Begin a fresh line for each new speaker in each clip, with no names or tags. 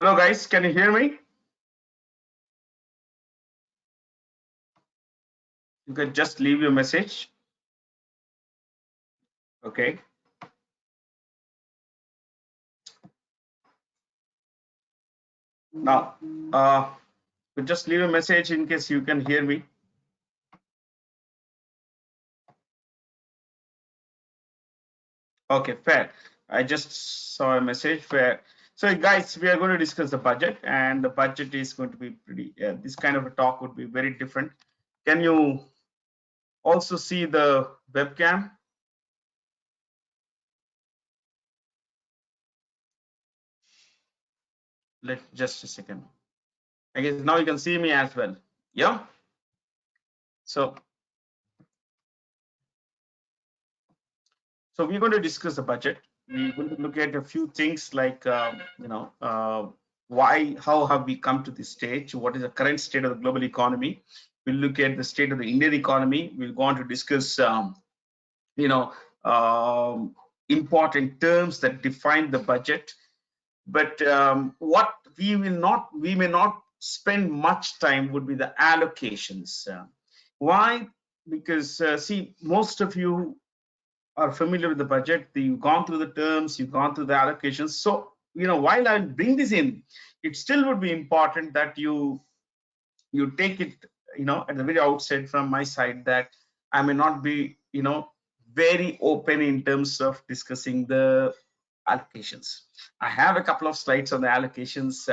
Hello guys, can you hear me? You can just leave your message. Okay. Now, you just leave a message in case you can hear me. Okay, fair. I just saw a message. Fair. So guys, we are going to discuss the budget, and the budget is going to be pretty. This kind of a talk would be very different. Can you also see the webcam? Let just a second. I guess now you can see me as well. Yeah. So we're going to discuss the budget. We're going to look at a few things like, why, how have we come to this stage? What is the current state of the global economy? We'll look at the state of the Indian economy. We'll go on to discuss, you know, important terms that define the budget. But what we may not spend much time would be the allocations. Why? Because see, most of you are familiar with the budget, you've gone through the terms, you've gone through the allocations. So, while I'll bring this in, it still would be important that you take it, at the very outset from my side, that I may not be, very open in terms of discussing the allocations. I have a couple of slides on the allocations,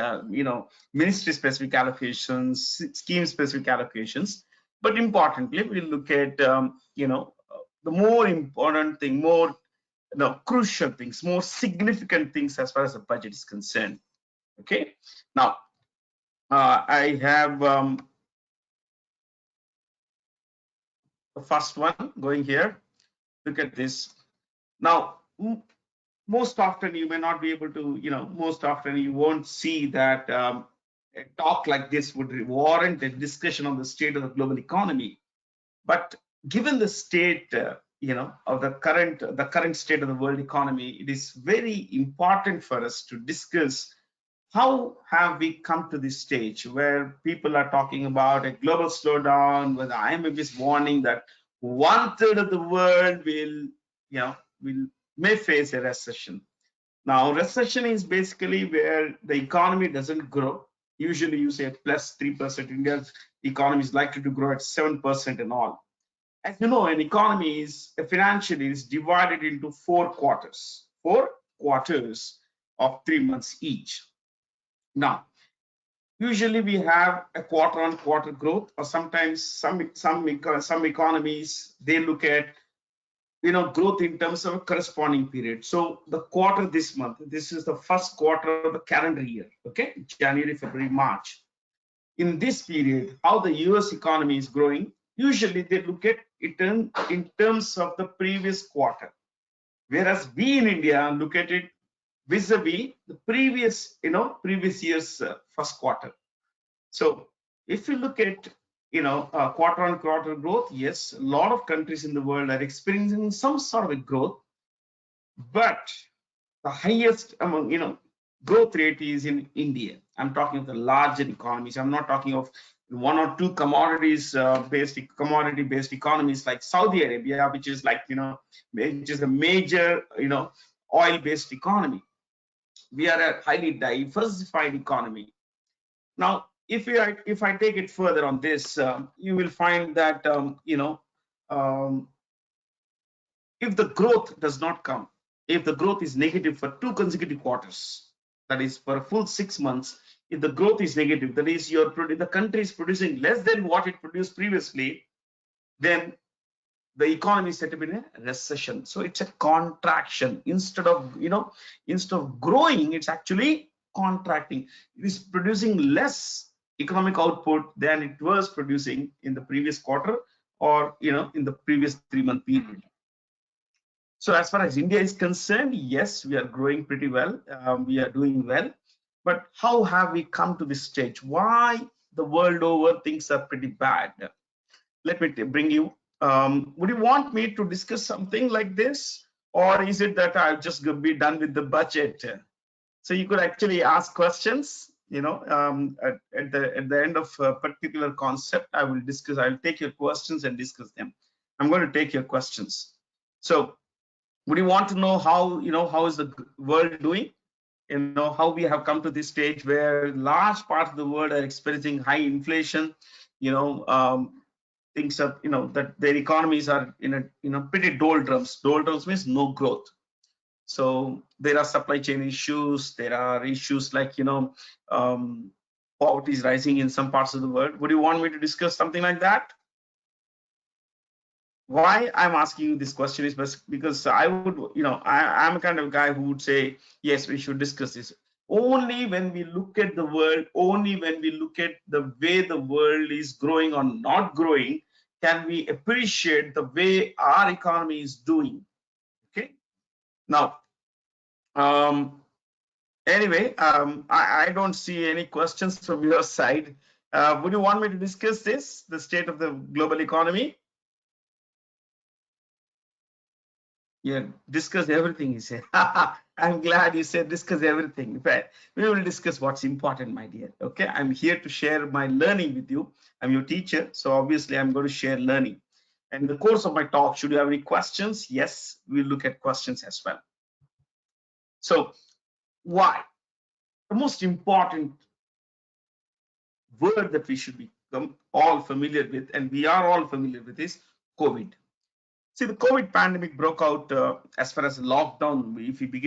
ministry specific allocations, scheme specific allocations. But importantly, we'll look at, the more important thing, more crucial things, more significant things as far as the budget is concerned. Okay. Now, I have the first one going here. Look at this. Now, most often you may not be able to, most often you won't see that a talk like this would warrant a discussion on the state of the global economy. But given the state, of the current state of the world economy, it is very important for us to discuss how have we come to this stage where people are talking about a global slowdown, where the IMF is warning that 1/3 of the world may face a recession. Now, recession is basically where the economy doesn't grow. Usually, you say plus 3%. India's economy is likely to grow at 7% and all. As you know, an economy is financially is divided into 4 quarters, 4 quarters of 3 months each. Now, usually we have a quarter-on-quarter growth, or sometimes some economies they look at growth in terms of a corresponding period. So the quarter this month, this is the first quarter of the calendar year. Okay, January, February, March. In this period, how the US economy is growing, usually they look at it in terms of the previous quarter, whereas we in India look at it vis-a-vis the previous year's first quarter. So if you look at quarter-on-quarter growth, yes, a lot of countries in the world are experiencing some sort of a growth, but the highest among growth rate is in India. I'm talking of the larger economies. I'm not talking of one or two commodity-based economies like Saudi Arabia, which is like which is a major oil-based economy. We are a highly diversified economy. Now, if I take it further on this, you will find that if the growth does not come, if the growth is negative for 2 consecutive quarters, that is for a full 6 months, if the growth is negative, that is the country is producing less than what it produced previously, then the economy is set up in a recession. So it's a contraction. Instead of growing, it's actually contracting. It is producing less economic output than it was producing in the previous quarter, or in the previous 3-month period. So as far as India is concerned, yes, we are growing pretty well. We are doing well. But how have we come to this stage? Why the world over things are pretty bad? Let me bring you. Would you want me to discuss something like this? Or is it that I'll just be done with the budget? So you could actually ask questions, at the end of a particular concept. I'll take your questions and discuss them. I'm going to take your questions. So would you want to know how is the world doing? How we have come to this stage where large parts of the world are experiencing high inflation. Things are, that their economies are in a pretty doldrums. Doldrums means no growth. So there are supply chain issues. There are issues like poverty is rising in some parts of the world. Would you want me to discuss something like that? Why I'm asking you this question is because I would, I'm a kind of guy who would say, yes, we should discuss this. Only when we look at the world, only when we look at the way the world is growing or not growing, can we appreciate the way our economy is doing. Okay. Now, anyway, I don't see any questions from your side. Would you want me to discuss this, the state of the global economy? Yeah, discuss everything, you said. I'm glad you said discuss everything. But we will discuss what's important, my dear. Okay, I'm here to share my learning with you. I'm your teacher, so obviously I'm going to share learning. And in the course of my talk, should you have any questions? Yes, we'll look at questions as well. So, why? The most important word that we should become all familiar with, and we are all familiar with, is COVID. See, the COVID pandemic broke out as far as the lockdown. If we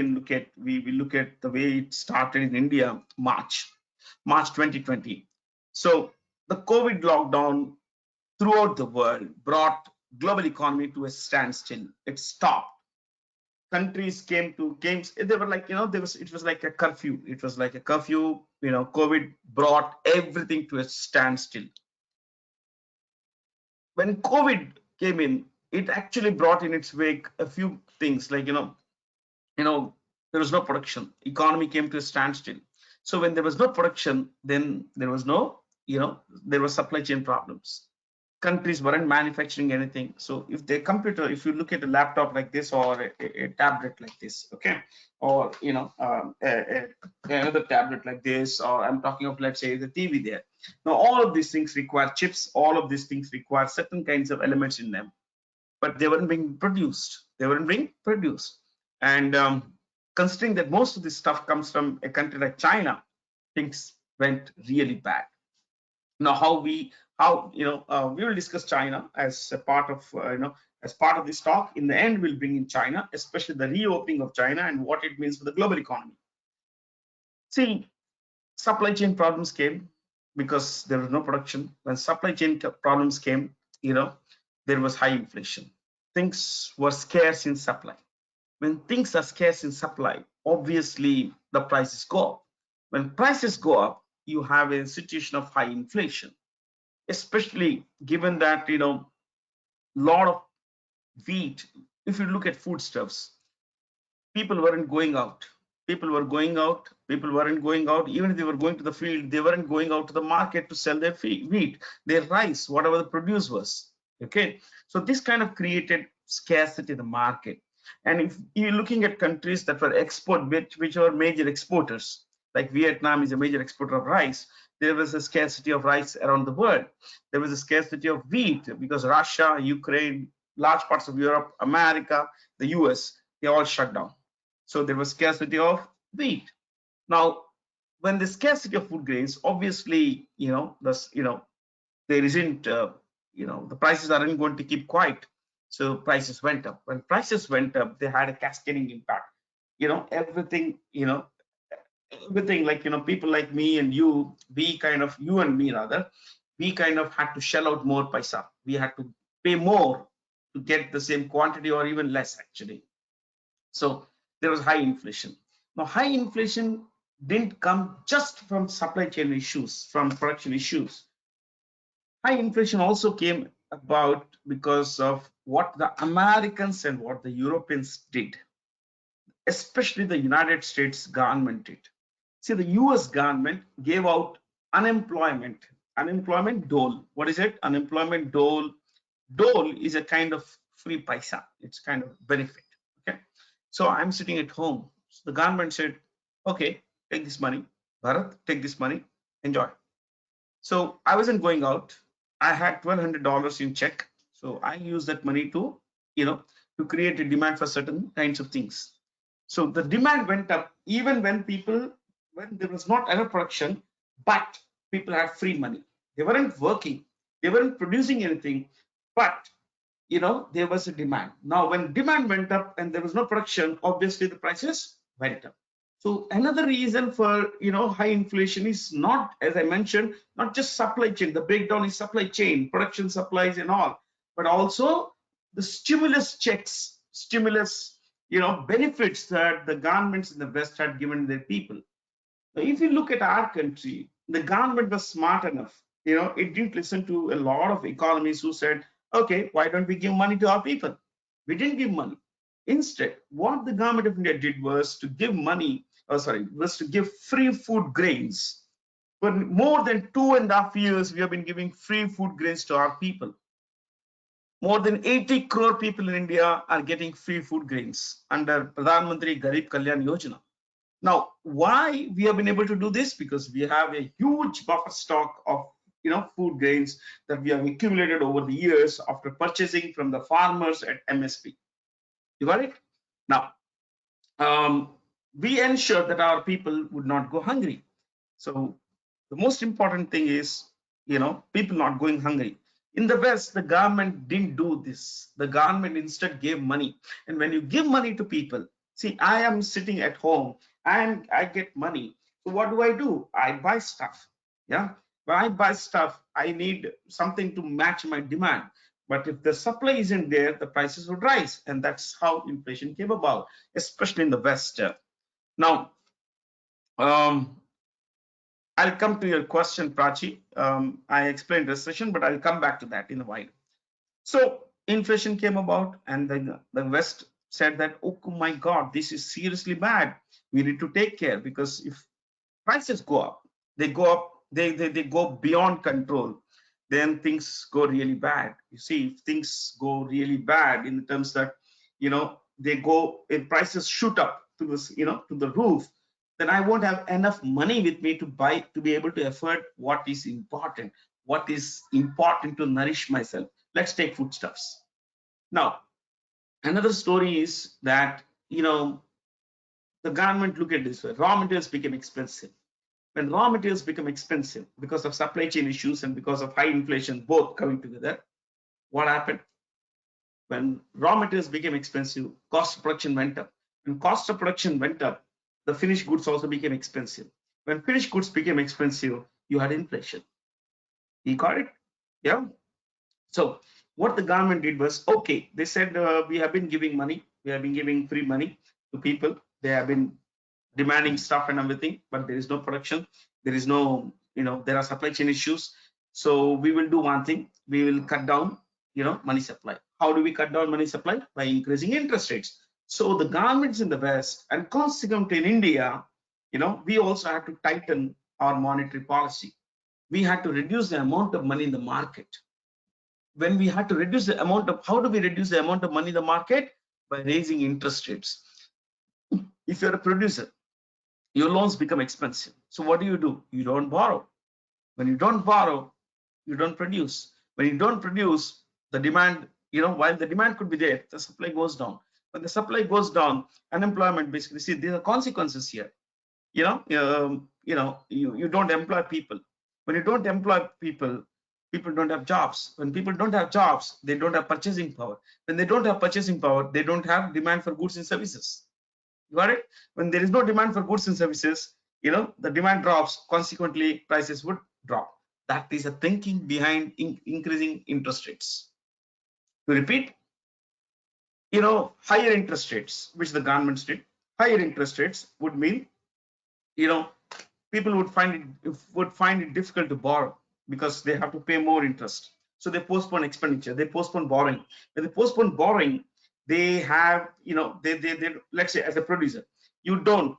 look at the way it started in India, March 2020. So the COVID lockdown throughout the world brought global economy to a standstill. It stopped. Countries came. They were like, it was like a curfew. It was like a curfew. COVID brought everything to a standstill. When COVID came in, it actually brought in its wake a few things like, there was no production. Economy came to a standstill. So when there was no production, then there was no, there were supply chain problems. Countries weren't manufacturing anything. So if you look at a laptop like this or a tablet like this, okay, or another tablet like this, or I'm talking of, let's say, the TV there. Now all of these things require chips. All of these things require certain kinds of elements in them, but they weren't being produced. And considering that most of this stuff comes from a country like China, things went really bad. Now, we will discuss China as a part of as part of this talk. In the end, we'll bring in China, especially the reopening of China and what it means for the global economy. See, supply chain problems came because there was no production. When supply chain problems came, there was high inflation. Things were scarce in supply. When things are scarce in supply, obviously the prices go up. When prices go up, you have a situation of high inflation, especially given that lot of wheat. If you look at foodstuffs, people weren't going out. People weren't going out. Even if they were going to the field, they weren't going out to the market to sell their wheat, their rice, whatever the produce was. Okay, so this kind of created scarcity in the market. And if you're looking at countries that were which are major exporters, like Vietnam is a major exporter of rice, there was a scarcity of rice around the world. There was a scarcity of wheat because Russia, Ukraine, large parts of Europe, America, the US, they all shut down. So there was scarcity of wheat. Now, when the scarcity of food grains, obviously, there isn't, the prices aren't going to keep quiet. So prices went up. When prices went up, they had a cascading impact. Everything, like, people like me and you, you and me rather, we kind of had to shell out more paisa. We had to pay more to get the same quantity or even less actually. So there was high inflation. Now, high inflation didn't come just from supply chain issues, from production issues. High inflation also came about because of what the Americans and what the Europeans did, especially the United States government did. See, the US government gave out unemployment dole. What is it? Unemployment dole. Dole is a kind of free paisa. It's kind of benefit. Okay. So I'm sitting at home. So the government said, okay, take this money. Bharat, take this money, enjoy. So I wasn't going out. I had $1,200 in check. So I used that money to, to create a demand for certain kinds of things. So the demand went up even when there was not enough production, but people had free money. They weren't working, they weren't producing anything, but there was a demand. Now, when demand went up and there was no production, obviously the prices went up. So another reason for high inflation is not, as I mentioned, not just supply chain. The breakdown is supply chain, production supplies and all, but also the stimulus checks, benefits that the governments in the West had given their people. Now, if you look at our country, the government was smart enough. It didn't listen to a lot of economists who said, okay, why don't we give money to our people? We didn't give money. Instead, what the government of India did was to give free food grains. For more than 2.5 years, we have been giving free food grains to our people. More than 80 crore people in India are getting free food grains under Pradhan Mantri Garib Kalyan Yojana. Now, why we have been able to do this? Because we have a huge buffer stock of food grains that we have accumulated over the years after purchasing from the farmers at MSP. You got it? Now, we ensure that our people would not go hungry. So the most important thing is, people not going hungry. In the West, the government didn't do this. The government instead gave money. And when you give money to people, see, I am sitting at home and I get money. So what do? I buy stuff. Yeah. When I buy stuff, I need something to match my demand. But if the supply isn't there, the prices would rise. And that's how inflation came about, especially in the West. Now, I'll come to your question, Prachi. I explained recession, but I'll come back to that in a while. So inflation came about and the West said that, oh my God, this is seriously bad. We need to take care, because if prices go up, they go beyond control, then things go really bad. You see, if things go really bad in terms that, if prices shoot up to this, to the roof, then I won't have enough money with me to be able to afford what is important to nourish myself. Let's take foodstuffs. Now, another story is that, the government look at this way. Raw materials became expensive. When raw materials become expensive because of supply chain issues and because of high inflation, both coming together, what happened? When raw materials became expensive, cost of production went up. When cost of production went up, the finished goods also became expensive. When finished goods became expensive, you had inflation. You got it? Yeah. So what the government did was, okay, they said, we have been giving money. We have been giving free money to people. They have been demanding stuff and everything, but there is no production. There is no, there are supply chain issues. So we will do one thing. We will cut down, money supply. How do we cut down money supply? By increasing interest rates. So the governments in the West, and consequently in India, we also had to tighten our monetary policy. We had to reduce the amount of money in the market. When we had to reduce the amount of, how do we reduce the amount of money in the market? By raising interest rates. If you're a producer, your loans become expensive. So what do? You don't borrow. When you don't borrow, you don't produce. When you don't produce, the demand, while the demand could be there, the supply goes down. When the supply goes down, unemployment basically, see, there are consequences here. You don't employ people. When you don't employ people, people don't have jobs. When people don't have jobs, they don't have purchasing power. When they don't have purchasing power, they don't have demand for goods and services. You got it? When there is no demand for goods and services, the demand drops, consequently prices would drop. That is a thinking behind increasing interest rates. To repeat, higher interest rates, which the governments did, higher interest rates would mean, people would find it difficult to borrow because they have to pay more interest. So they postpone expenditure, they postpone borrowing. When they postpone borrowing, they have, they let's say as a producer, you don't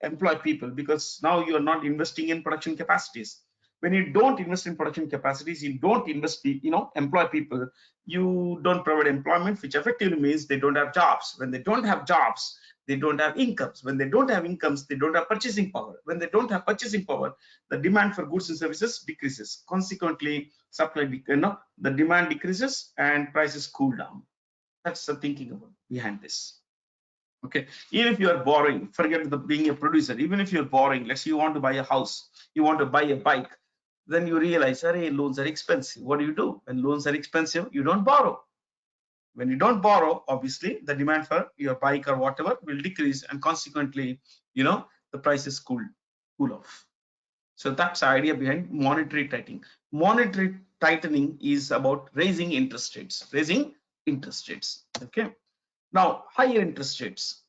employ people because now you are not investing in production capacities. When you don't invest in production capacities, you don't employ people, you don't provide employment, which effectively means they don't have jobs. When they don't have jobs, they don't have incomes. When they don't have incomes, they don't have purchasing power. When they don't have purchasing power, the demand for goods and services decreases. Consequently, supply, the demand decreases and prices cool down. That's the thinking behind this. Okay, even if you are borrowing, forget being a producer, even if you're borrowing, let's say you want to buy a house, you want to buy a bike, then you realize, hey, loans are expensive. What do? When loans are expensive, you don't borrow. When you don't borrow, obviously the demand for your bike or whatever will decrease, and consequently, the prices cool off. So that's the idea behind monetary tightening. Monetary tightening is about raising interest rates. Okay. Now, higher interest rates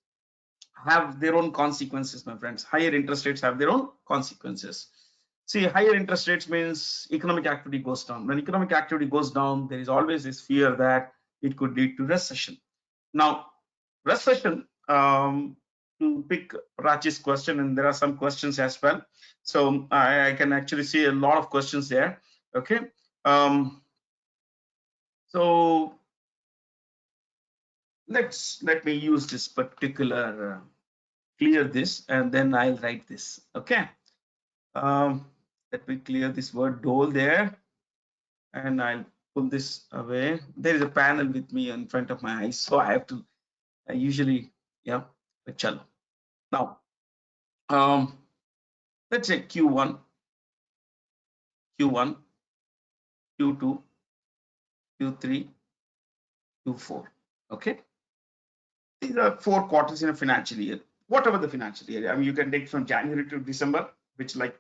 have their own consequences, my friends. Higher interest rates have their own consequences. See, higher interest rates means economic activity goes down. When economic activity goes down, there is always this fear that it could lead to recession. Now, recession, to pick Raji's question, and there are some questions as well. So I can actually see a lot of questions there. Okay. So let me use this particular, clear this, and then I'll write this. Okay. Let me clear this word dole there, and I'll pull this away. There is a panel with me in front of my eyes, so I have to usually, yeah, but chalo. Now, let's say Q1, Q2, Q3, Q4. Okay, these are 4 quarters in a financial year. Whatever the financial year, I mean, you can take from January to December, which, like,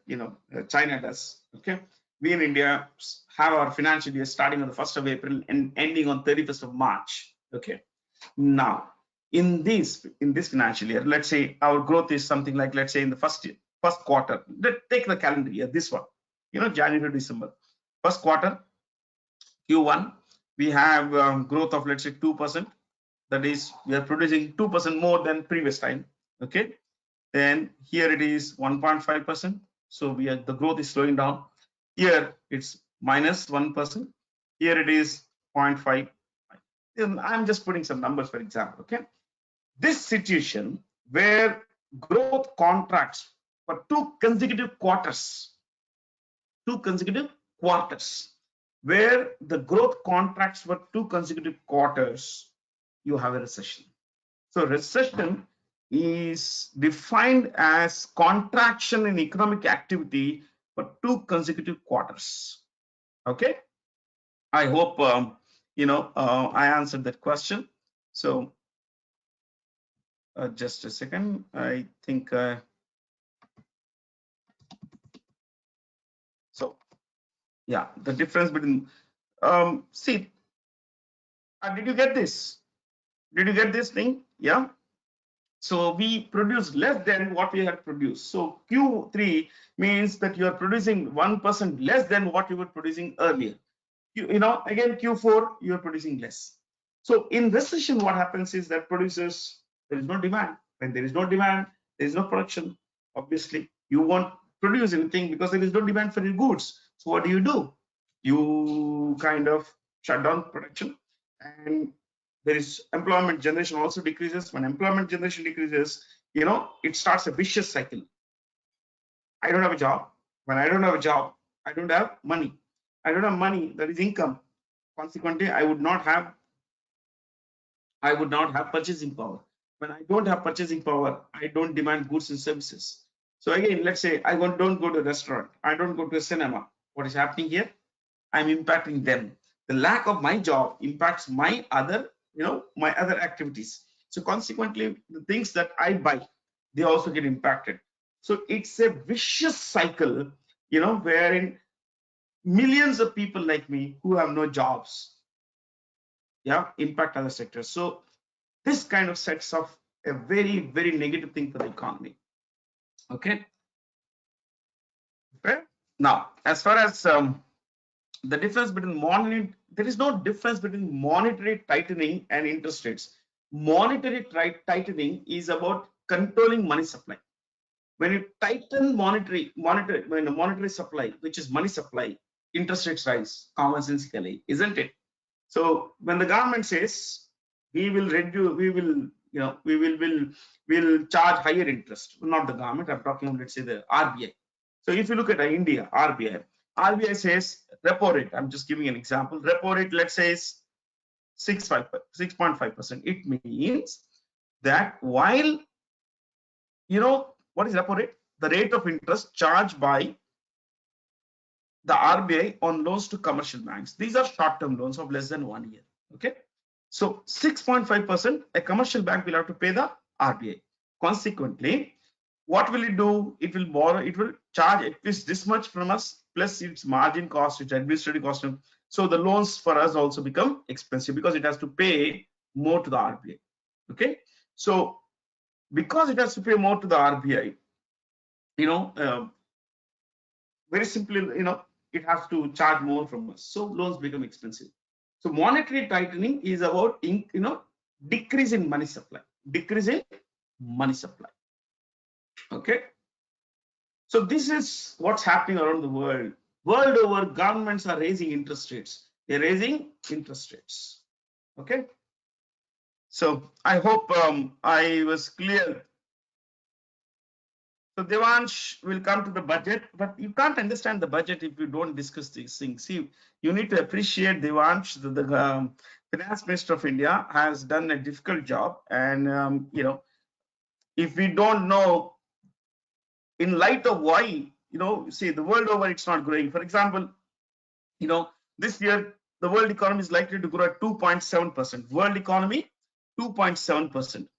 China does. Okay, we in India have our financial year starting on the 1st of April and ending on 31st of March. Okay, now in this financial year, let's say our growth is something like, let's say in the first quarter, let's take the calendar year, this one, January to December, first quarter, Q1, we have growth of, let's say, 2%. That is, we are producing 2% more than previous time. Okay, then here it is 1.5%. So the growth is slowing down. Here it's minus 1%. Here it is 0.5. I'm just putting some numbers for example. Okay, this situation where growth contracts for 2 consecutive quarters, where the growth contracts for 2 consecutive quarters, you have a recession. So recession is defined as contraction in economic activity for 2 consecutive quarters. Okay, I hope I answered that question. So just a second, I think so yeah, the difference between see, did you get this? Did you get this thing? Yeah. So we produce less than what we had produced. So Q3 means that you are producing 1% less than what you were producing earlier. Again, Q4, you are producing less. So in recession, what happens is that producers, there is no demand. When there is no demand, there is no production. Obviously, you won't produce anything because there is no demand for your goods. So what do? You kind of shut down production, and there is employment generation also decreases. When employment generation decreases, it starts a vicious cycle. I don't have a job. When I don't have a job, I don't have money. I don't have money, that is income. Consequently, I would not have purchasing power. When I don't have purchasing power, I don't demand goods and services. So again, let's say I don't go to a restaurant, I don't go to a cinema. What is happening here? I'm impacting them. The lack of my job impacts my other activities. So consequently, the things that I buy, they also get impacted. So it's a vicious cycle, wherein millions of people like me who have no jobs, impact other sectors. So this kind of sets off a very, very negative thing for the economy. Okay. Now, as far as the difference between there is no difference between monetary tightening and interest rates. Monetary tightening is about controlling money supply. When you tighten monetary supply, which is money supply, interest rates rise commonsensically, isn't it? So when the government says we will will charge higher interest. Not the government. I'm talking about, let's say, the RBI. So if you look at India, RBI says repo rate. I'm just giving an example. Repo rate, let's say, is 6.5%. It means that while what is repo rate? The rate of interest charged by the RBI on loans to commercial banks. These are short-term loans of less than 1 year. Okay, so 6.5%, a commercial bank will have to pay the RBI. Consequently, what will it do? It will borrow. It will charge at least this much from us, plus its margin cost, its administrative cost. So the loans for us also become expensive because it has to pay more to the RBI. Okay, so because it has to pay more to the RBI, very simply, it has to charge more from us. So loans become expensive. So monetary tightening is about, decrease in money supply. Decrease in money supply. Okay. So this is what's happening around the world. World over, governments are raising interest rates. They're raising interest rates. Okay. So I hope I was clear. So Devansh will come to the budget, but you can't understand the budget if you don't discuss these things. See, you need to appreciate Devansh. The Finance Minister of India has done a difficult job, and if we don't know, in light of why, see, the world over, it's not growing. For example, this year the world economy is likely to grow at 2.7%. World economy 2.7%.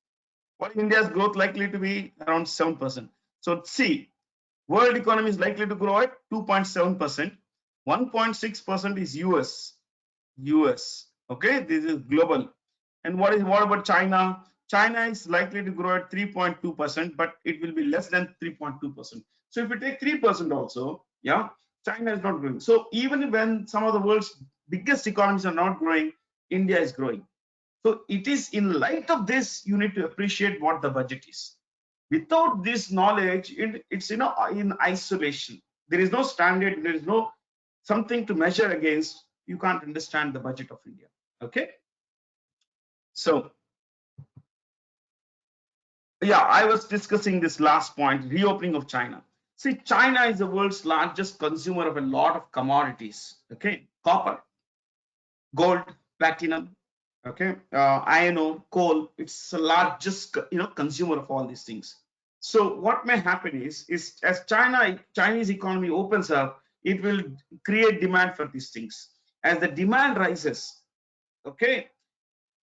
What India's growth likely to be around 7%. So see, world economy is likely to grow at 2.7%. 1.6% is US. Okay, this is global. And what about China? China is likely to grow at 3.2%, but it will be less than 3.2%. So if you take 3% also, yeah, China is not growing. So even when some of the world's biggest economies are not growing, India is growing. So it is in light of this, you need to appreciate what the budget is. Without this knowledge, it's in isolation. There is no standard, there is no something to measure against. You can't understand the budget of India. Okay. So yeah, I was discussing this last point, reopening of China. See, China is the world's largest consumer of a lot of commodities. Okay, copper, gold, platinum, okay, iron ore, coal. It's the largest consumer of all these things. So what may happen is as Chinese economy opens up, it will create demand for these things. As the demand rises, okay,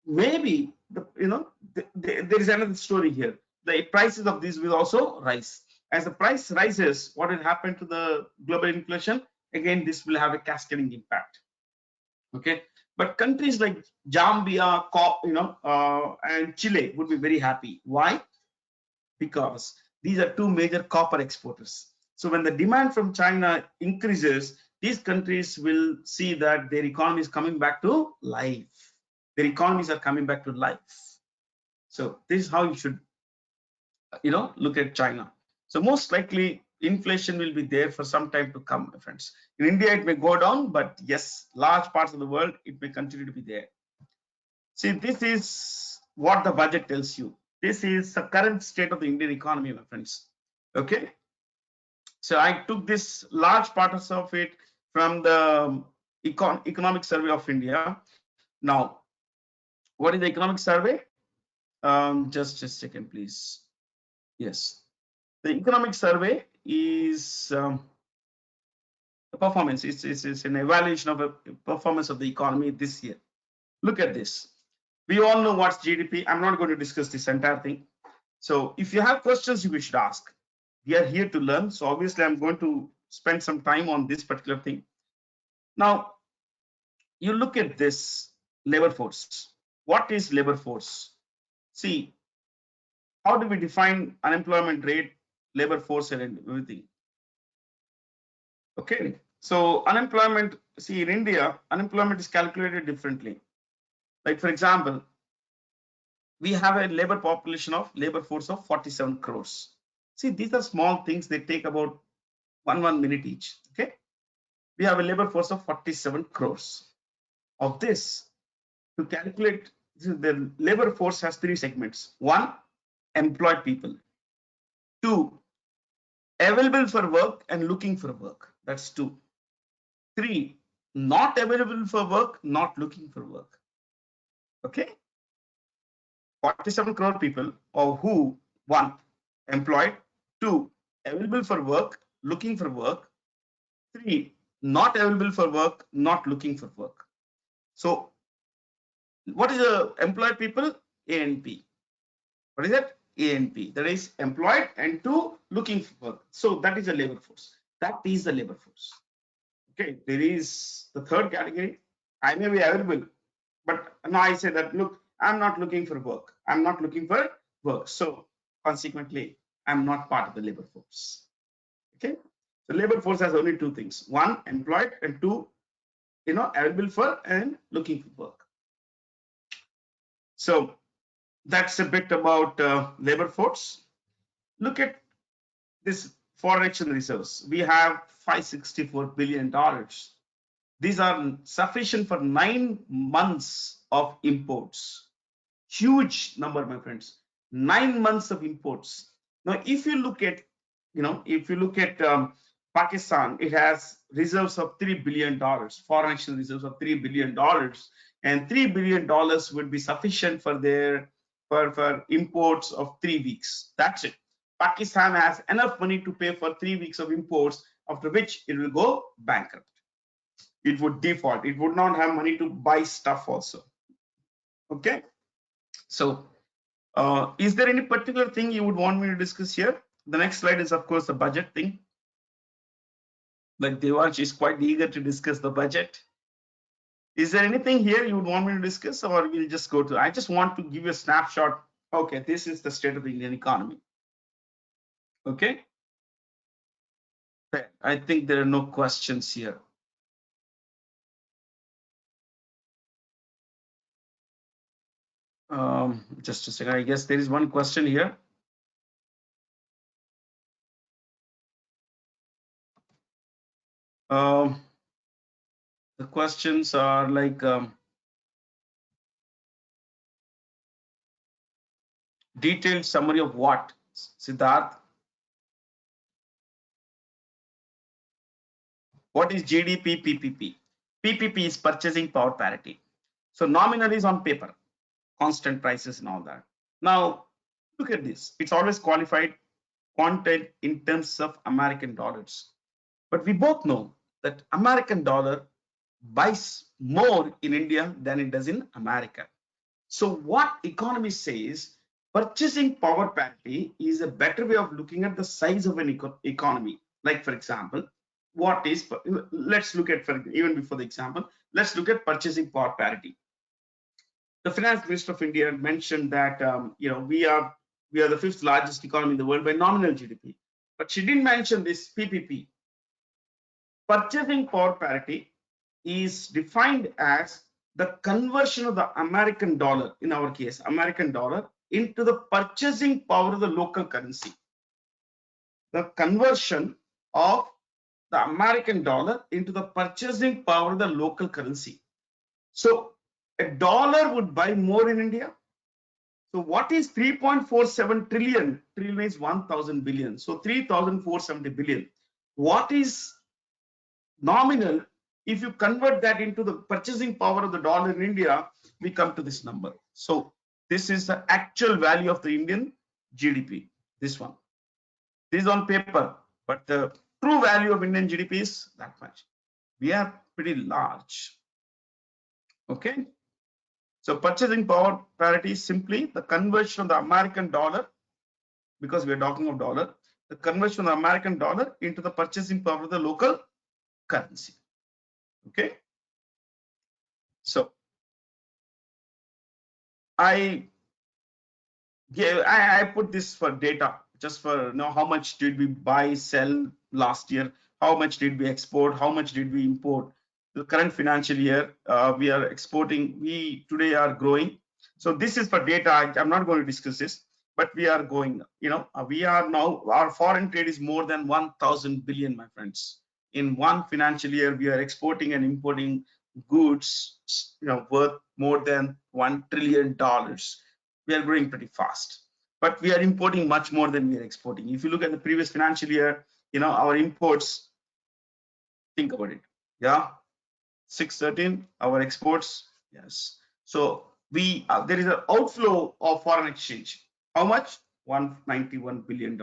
maybe there is another story here. The prices of these will also rise. As the price rises, what will happen to the global inflation? Again, this will have a cascading impact. Okay, but countries like Zambia, and Chile would be very happy. Why? Because these are two major copper exporters. So when the demand from China increases, these countries will see that their economy is coming back to life. Their economies are coming back to life. So this is how you should, look at China. So most likely inflation will be there for some time to come, my friends. In India, it may go down, but yes, large parts of the world, it may continue to be there. See, this is what the budget tells you. This is the current state of the Indian economy, my friends. Okay. So I took this large parts of it from the Economic Survey of India. Now, what is the Economic Survey? Just a second, please. Yes, the Economic Survey is the performance. It's an evaluation of a performance of the economy this year. Look at this. We all know what's GDP. I'm not going to discuss this entire thing. So if you have questions, you should ask. We are here to learn. So obviously, I'm going to spend some time on this particular thing. Now, you look at this labor force. What is labor force? See, how do we define unemployment rate, labor force, and everything? Okay, so unemployment, see, in India, unemployment is calculated differently. Like, for example, we have a labor force of 47 crores. See, these are small things. They take about one minute each. Okay, we have a labor force of 47 crores. Of this, to calculate the labor force has three segments. One, employed people. Two, available for work and looking for work. That's two. Three, not available for work, not looking for work. Okay. 47 crore people, or who? One, employed. Two, available for work, looking for work. Three, not available for work, not looking for work. So what is the employed people? A and P. What is that? A and P. That is employed, and two, looking for work. So that is a labor force. That is the labor force. Okay, there is the third category. I may be available, but now I say that, look, I'm not looking for work. I'm not looking for work. So consequently, I'm not part of the labor force. Okay. The labor force has only two things. One, employed, and two, available for and looking for work. So that's a bit about labor force. Look at this foreign exchange reserves. We have $564 billion. These are sufficient for 9 months of imports. Huge number, my friends. 9 months of imports. Now, if you look at, Pakistan, it has reserves of $3 billion, foreign exchange reserves of $3 billion, and $3 billion would be sufficient for their for imports of 3 weeks. That's it. Pakistan has enough money to pay for 3 weeks of imports, after which it will go bankrupt. It would default. It would not have money to buy stuff also. Okay. So, is there any particular thing you would want me to discuss here? The next slide is, of course, the budget thing. Like Devansh is quite eager to discuss the budget. Is there anything here you would want me to discuss, or we'll just go to? I just want to give you a snapshot. Okay, this is the state of the Indian economy. Okay. I think there are no questions here. Just a second. I guess there is one question here. The questions are like detailed summary of what, Siddharth? What is GDP PPP? PPP is purchasing power parity. So nominal is on paper, constant prices and all that. Now look at this. It's always quantified in terms of American dollars. But we both know that American dollar buys more in India than it does in America. So what economy says, purchasing power parity is a better way of looking at the size of an economy. Like, for example, let's look at, even before the example, let's look at purchasing power parity. The finance minister of India mentioned that we are the 5th largest economy in the world by nominal GDP, but she didn't mention this PPP. Purchasing power parity is defined as the conversion of the American dollar, in our case, American dollar, into the purchasing power of the local currency. The conversion of the American dollar into the purchasing power of the local currency. So a dollar would buy more in India. So what is 3.47 trillion? Trillion is 1,000 billion. So 3,470 billion. What is nominal? If you convert that into the purchasing power of the dollar in India, we come to this number. So this is the actual value of the Indian GDP. This one. This is on paper, but the true value of Indian GDP is that much. We are pretty large. Okay. So purchasing power parity is simply the conversion of the American dollar, because we are talking of dollar, the conversion of the American dollar into the purchasing power of the local currency. Okay. So I put this for data, just for how much did we buy, sell last year, how much did we export, how much did we import. The current financial year, we are exporting, we today are growing. So this is for data. I'm not going to discuss this, but we are going, we are now, our foreign trade is more than 1,000 billion, my friends. In one financial year, we are exporting and importing goods, worth more than $1 trillion. We are growing pretty fast, but we are importing much more than we are exporting. If you look at the previous financial year, our imports, think about it. Yeah, 613. Our exports, yes. So there is an outflow of foreign exchange. How much? $191 billion.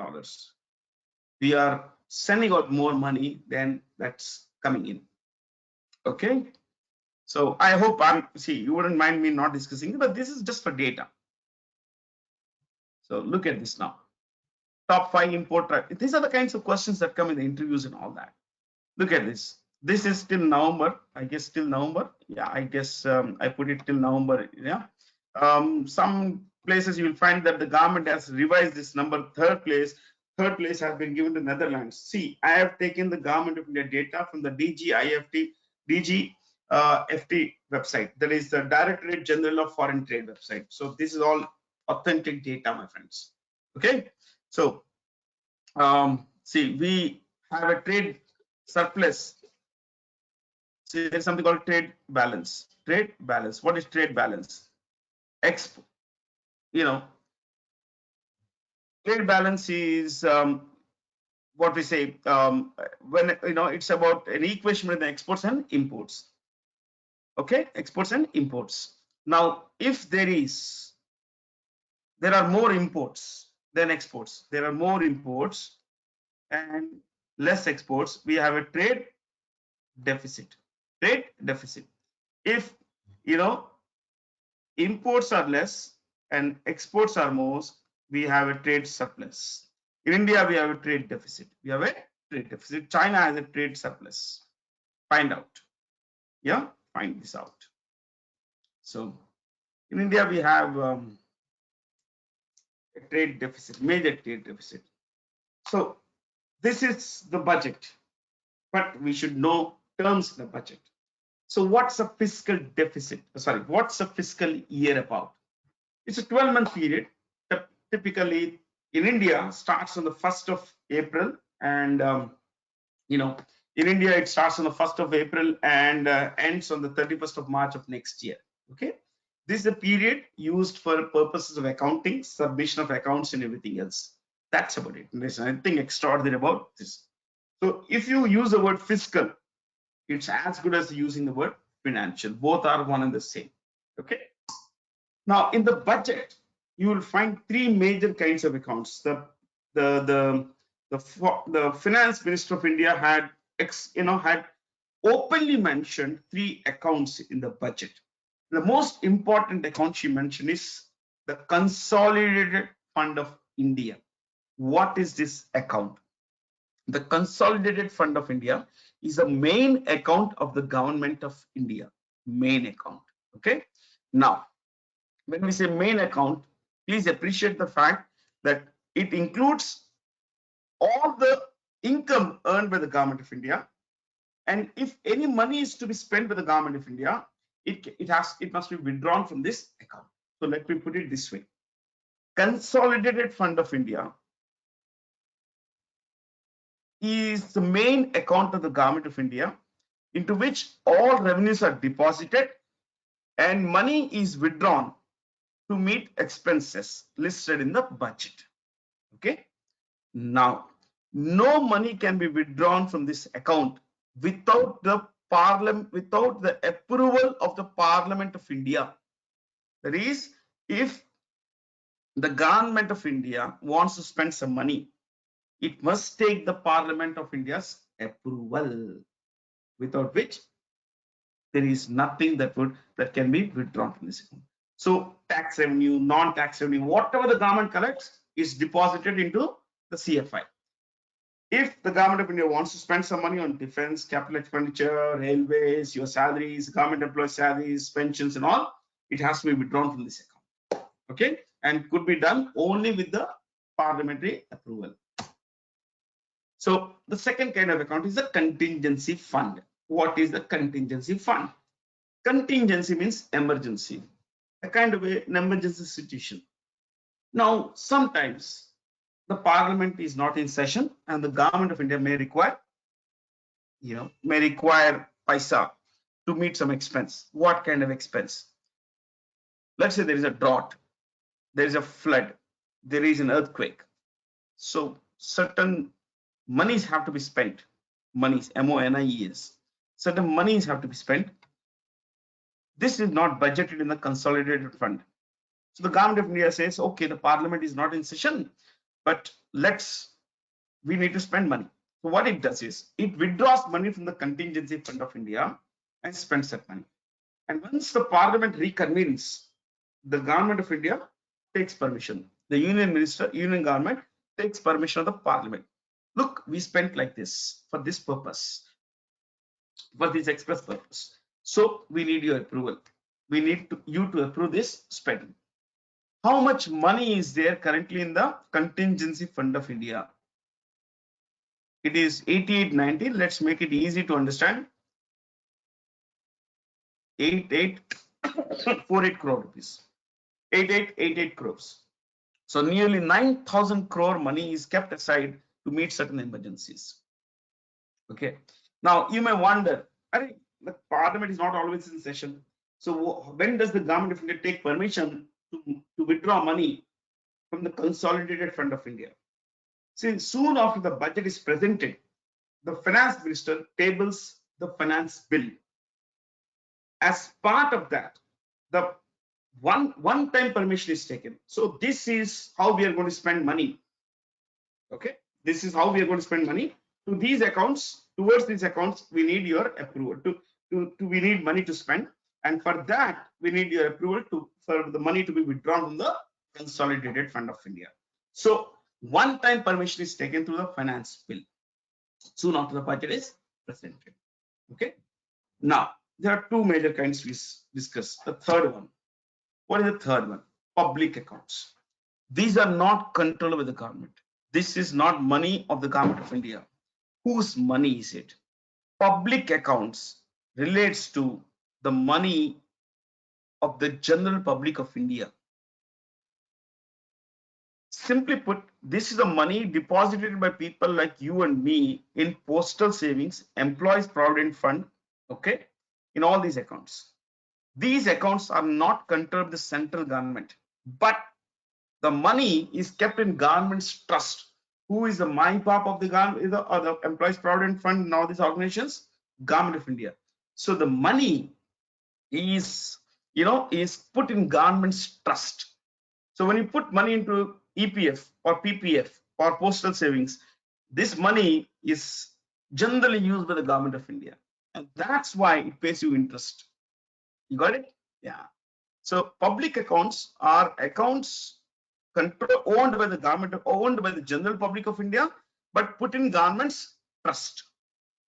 We are sending out more money than that's coming in. Okay. So I hope you wouldn't mind me not discussing it, but this is just for data. So look at this now. Top 5 import. These are the kinds of questions that come in the interviews and all that. Look at this. This is till November. I guess till November. Yeah, I guess I put it till November. Yeah. Some places you will find that the government has revised this number. Third place has been given to Netherlands. See, I have taken the Government of India data from the DGFT website. That is the Directorate General of Foreign Trade website. So this is all authentic data, my friends. Okay. So see, we have a trade surplus. See, there's something called trade balance. Trade balance. What is trade balance? Trade balance is what we say when it's about an equation between exports and imports. Okay, exports and imports. Now, if there are more imports than exports, there are more imports and less exports, we have a trade deficit. Trade deficit. If imports are less and exports are more, we have a trade surplus. In India, we have a trade deficit. We have a trade deficit. China has a trade surplus. Find out. Yeah, find this out. So in India, we have a trade deficit, major trade deficit. So this is the budget, but we should know terms in the budget. So what's a fiscal deficit? Sorry, what's a fiscal year about? It's a 12-month period. Typically in India starts on the 1st of April and in India it starts on the 1st of April and ends on the 31st of March of next year. Okay, this is a period used for purposes of accounting, submission of accounts and everything else. That's about it. There's nothing extraordinary about this. So if you use the word fiscal, it's as good as using the word financial. Both are one and the same. Okay. Now in the budget, you will find 3 major kinds of accounts. The finance minister of India had openly mentioned 3 accounts in the budget. The most important account she mentioned is the Consolidated Fund of India. What is this account? The Consolidated Fund of India is the main account of the Government of India. Main account. Okay. Now, when we say main account, please appreciate the fact that it includes all the income earned by the Government of India, and if any money is to be spent by the Government of India, it must be withdrawn from this account. So let me put it this way: Consolidated Fund of India is the main account of the Government of India, into which all revenues are deposited and money is withdrawn to meet expenses listed in the budget. Okay. Now, no money can be withdrawn from this account without the approval of the Parliament of India. That is, if the Government of India wants to spend some money, it must take the Parliament of India's approval, without which there is nothing that can be withdrawn from this account. So tax revenue, non-tax revenue, whatever the government collects is deposited into the CFI. If the Government of India wants to spend some money on defense, capital expenditure, railways, your salaries, government employee salaries, pensions and all, it has to be withdrawn from this account. Okay, and could be done only with the parliamentary approval. So the second kind of account is the contingency fund. What is the contingency fund? Contingency means emergency, a kind of an emergency situation. Now, sometimes the Parliament is not in session and the Government of India may require, paisa. to meet some expense. What kind of expense? Let's say there is a drought, there is a flood, there is an earthquake. So certain monies have to be spent. Monies, MONIES. Certain monies have to be spent. This is not budgeted in the consolidated fund. So the government of India says, okay, the parliament is not in session, but we need to spend money. So what it does is it withdraws money from the contingency fund of India and spends that money. And once the parliament reconvenes, the government of India takes permission. The union minister, union government takes permission of the parliament. Look, we spent like this for this purpose, for this express purpose. So we need your approval. We need you to approve this spending. How much money is there currently in the contingency fund of India? It is 8890. Let's make it easy to understand. 8848 crore rupees. 8888 crores. So nearly 9,000 crore money is kept aside to meet certain emergencies. Okay. Now you may wonder, the parliament is not always in session. So when does the government of India take permission to withdraw money from the consolidated fund of India? Since soon after the budget is presented, the finance minister tables the finance bill. As part of that, the one-time permission is taken. So this is how we are going to spend money. Okay, this is how we are going to spend money. To these accounts, towards these accounts, we need your approval. We need money to spend, and for that we need your approval for the money to be withdrawn from the consolidated fund of India. So one-time permission is taken through the finance bill soon after the budget is presented. Okay. Now there are two major kinds we discuss. The third one. What is the third one? Public accounts. These are not controlled by the government. This is not money of the government of India. Whose money is it? Public accounts relates to the money of the general public of India. Simply put, this is the money deposited by people like you and me in postal savings, employees provident fund, okay, in all these accounts. These accounts are not controlled by the central government, but the money is kept in government's trust. Who is the MIPAP of the government or the employees provident fund and all these organizations? Government of India. So the money is put in government's trust. So when you put money into EPF or PPF or postal savings, this money is generally used by the government of India, and that's why it pays you interest. You got it? Yeah. So public accounts are accounts owned by the government, owned by the general public of India, but put in government's trust.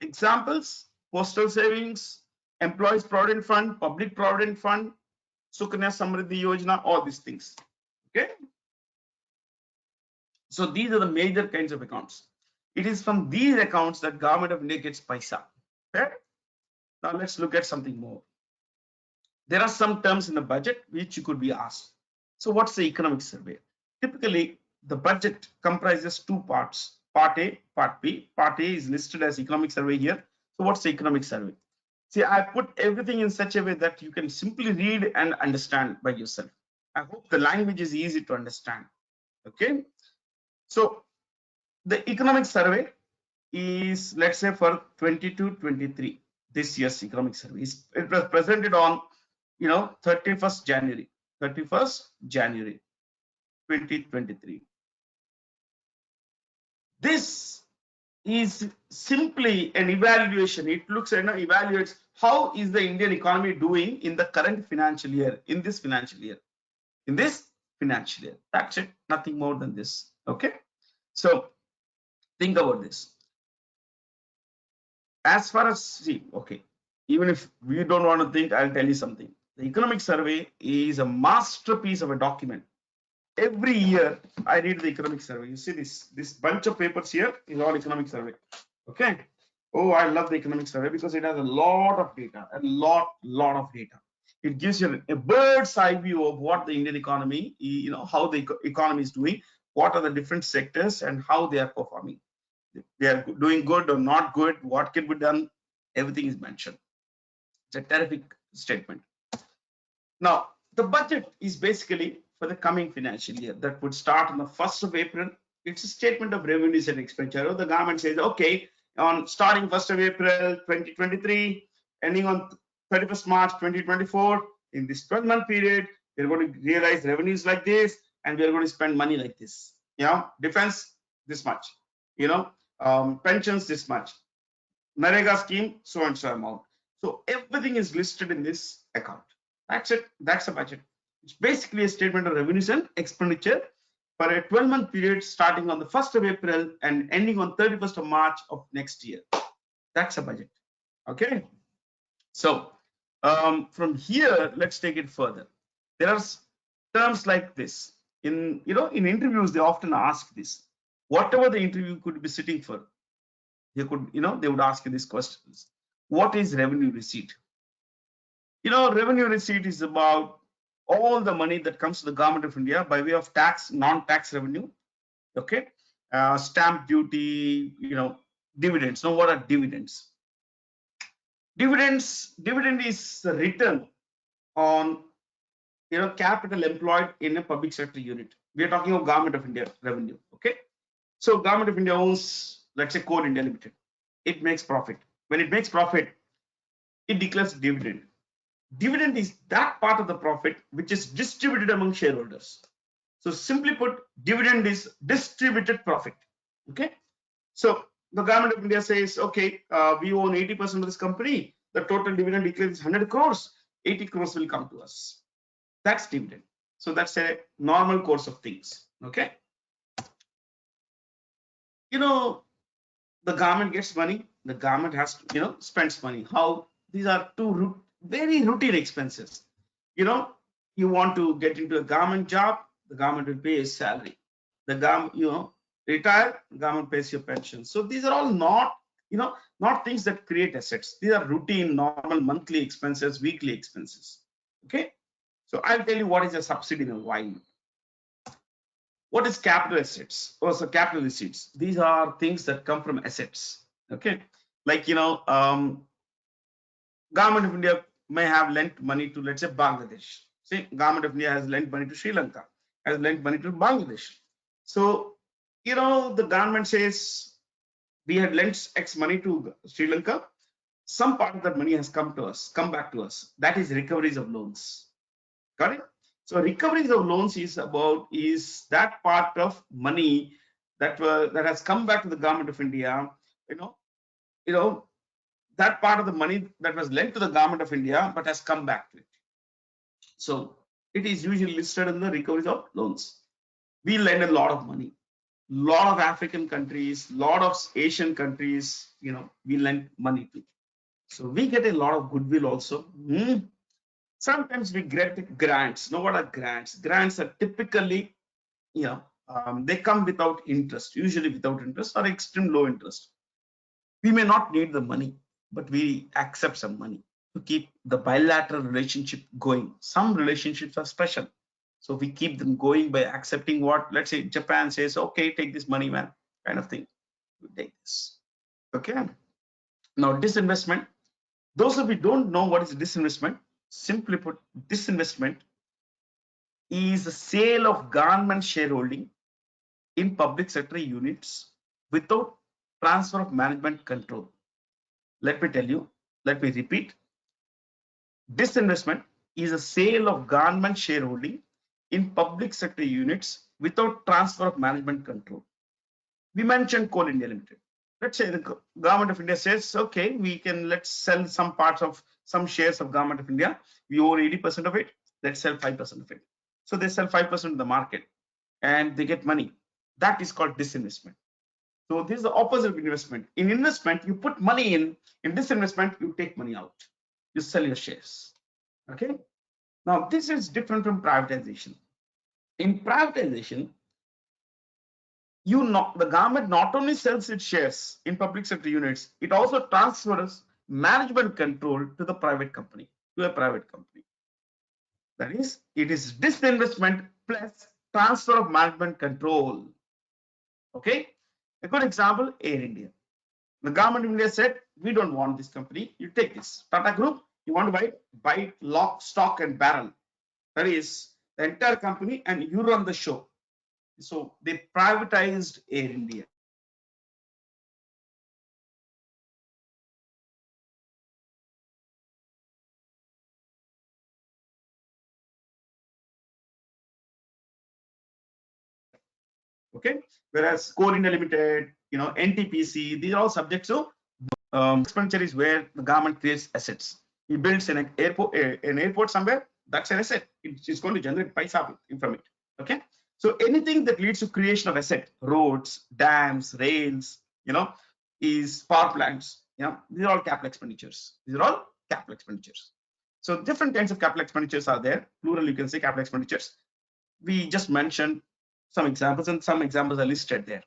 Examples: postal savings, employees provident fund, public provident fund, Sukanya Samriddhi Yojana, all these things. Okay. So these are the major kinds of accounts. It is from these accounts that government of India gets paisa. Okay. Now let's look at something more. There are some terms in the budget which you could be asked. So what's the economic survey? Typically, the budget comprises two parts, part A, part B. Part A is listed as economic survey here. So what's the economic survey? See, I put everything in such a way that you can simply read and understand by yourself. I hope the language is easy to understand. Okay. So the economic survey is, let's say, for 22-23, this year's economic survey. It was presented on 31st January 2023. This is simply an evaluation. It looks and evaluates how is the Indian economy doing in the current financial year, in this financial year. That's it, nothing more than this. Okay. So think about this. As far as even if we don't want to think, I'll tell you something. The economic survey is a masterpiece of a document. Every year I read the economic survey. You see this bunch of papers here is all economic survey. Okay. Oh, I love the economic survey because it has a lot of data, a lot of data. It gives you a bird's eye view of what the Indian economy, how the economy is doing, what are the different sectors and how they are performing. They are doing good or not good, what can be done, everything is mentioned. It's a terrific statement. Now, the budget is basically for the coming financial year that would start on the 1st of April. It's a statement of revenues and expenditure. The government says, okay, on starting 1st of April 2023, ending on 31st March 2024, in this 12-month period, we're going to realize revenues like this, and we're going to spend money like this. Defense this much, pensions this much, NAREGA scheme so and so amount. So everything is listed in this account. That's it. That's a budget. It's basically a statement of revenues and expenditure for a 12-month period starting on the 1st of April and ending on 31st of March of next year. That's a budget. Okay. So from here, let's take it further. There are terms like this. In interviews, they often ask this. Whatever the interview could be sitting for, they would ask you these questions. What is revenue receipt? Revenue receipt is about all the money that comes to the government of India by way of tax, non-tax revenue. Okay, stamp duty, dividends. Now, what are dividends? Dividend is the return on capital employed in a public sector unit. We are talking of government of India revenue. Okay, so government of India owns, let's say, Coal India Limited. It makes profit. When it makes profit, it declares dividend. Dividend is that part of the profit which is distributed among shareholders. So simply put, dividend is distributed profit. Okay, so the government of India says, okay, we own 80% of this company. The total dividend declared is 100 crores. 80 crores will come to us. That's dividend. So that's a normal course of things. Okay, the government gets money. The government has to, spends money. How? These are two very routine expenses. You want to get into a government job, the government will pay a salary. The government, retire, the government pays your pension. So these are all not things that create assets. These are routine, normal monthly expenses, weekly expenses. Okay. So I'll tell you what is a subsidy in a while. What is capital assets? Also capital receipts. These are things that come from assets. Okay. Like, government of India may have lent money to, let's say, Bangladesh. See, government of India has lent money to Sri Lanka, has lent money to Bangladesh. So, the government says we had lent X money to Sri Lanka. Some part of that money has come back to us. That is recoveries of loans. Got it? So recoveries of loans is that part of money that has come back to the government of India. That part of the money that was lent to the government of India but has come back to it. So it is usually listed in the recoveries of loans. We lend a lot of money. Lot of African countries, lot of Asian countries, we lend money to. So we get a lot of goodwill also. Sometimes we get grants. Now, what are grants? Grants are typically, they come without interest, usually without interest or extreme low interest. We may not need the money, but we accept some money to keep the bilateral relationship going. Some relationships are special. So we keep them going by accepting what, let's say, Japan says, okay, take this money, man, kind of thing. We take this. Okay. Now, disinvestment. Those of you don't know what is disinvestment, simply put, disinvestment is the sale of government shareholding in public sector units without transfer of management control. Let me repeat. Disinvestment is a sale of government shareholding in public sector units without transfer of management control. We mentioned Coal India Limited. Let's say the government of India says, okay, let's sell some shares of government of India. We own 80% of it. Let's sell 5% of it. So they sell 5% of the market and they get money. That is called disinvestment. So this is the opposite of investment. In investment, you put money in disinvestment, you take money out. You sell your shares. Okay. Now, this is different from privatization. In privatization, the government not only sells its shares in public sector units, it also transfers management control to the private company, to a private company. That is, it is disinvestment plus transfer of management control. Okay. A good example, Air India. The government of India said, we don't want this company, you take this. Tata Group, You want to buy it lock, stock, and barrel. That is the entire company, and you run the show. So they privatized Air India. Okay, whereas Coal India Limited, NTPC, these are all subject to expenditure is where the government creates assets. He builds an airport somewhere. That's an asset. It's going to generate paisa from it. Okay, so anything that leads to creation of asset, roads, dams, rails, is power plants. These are all capital expenditures. These are all capital expenditures. So different kinds of capital expenditures are there. Plural, you can say capital expenditures. We just mentioned some examples, and some examples are listed there.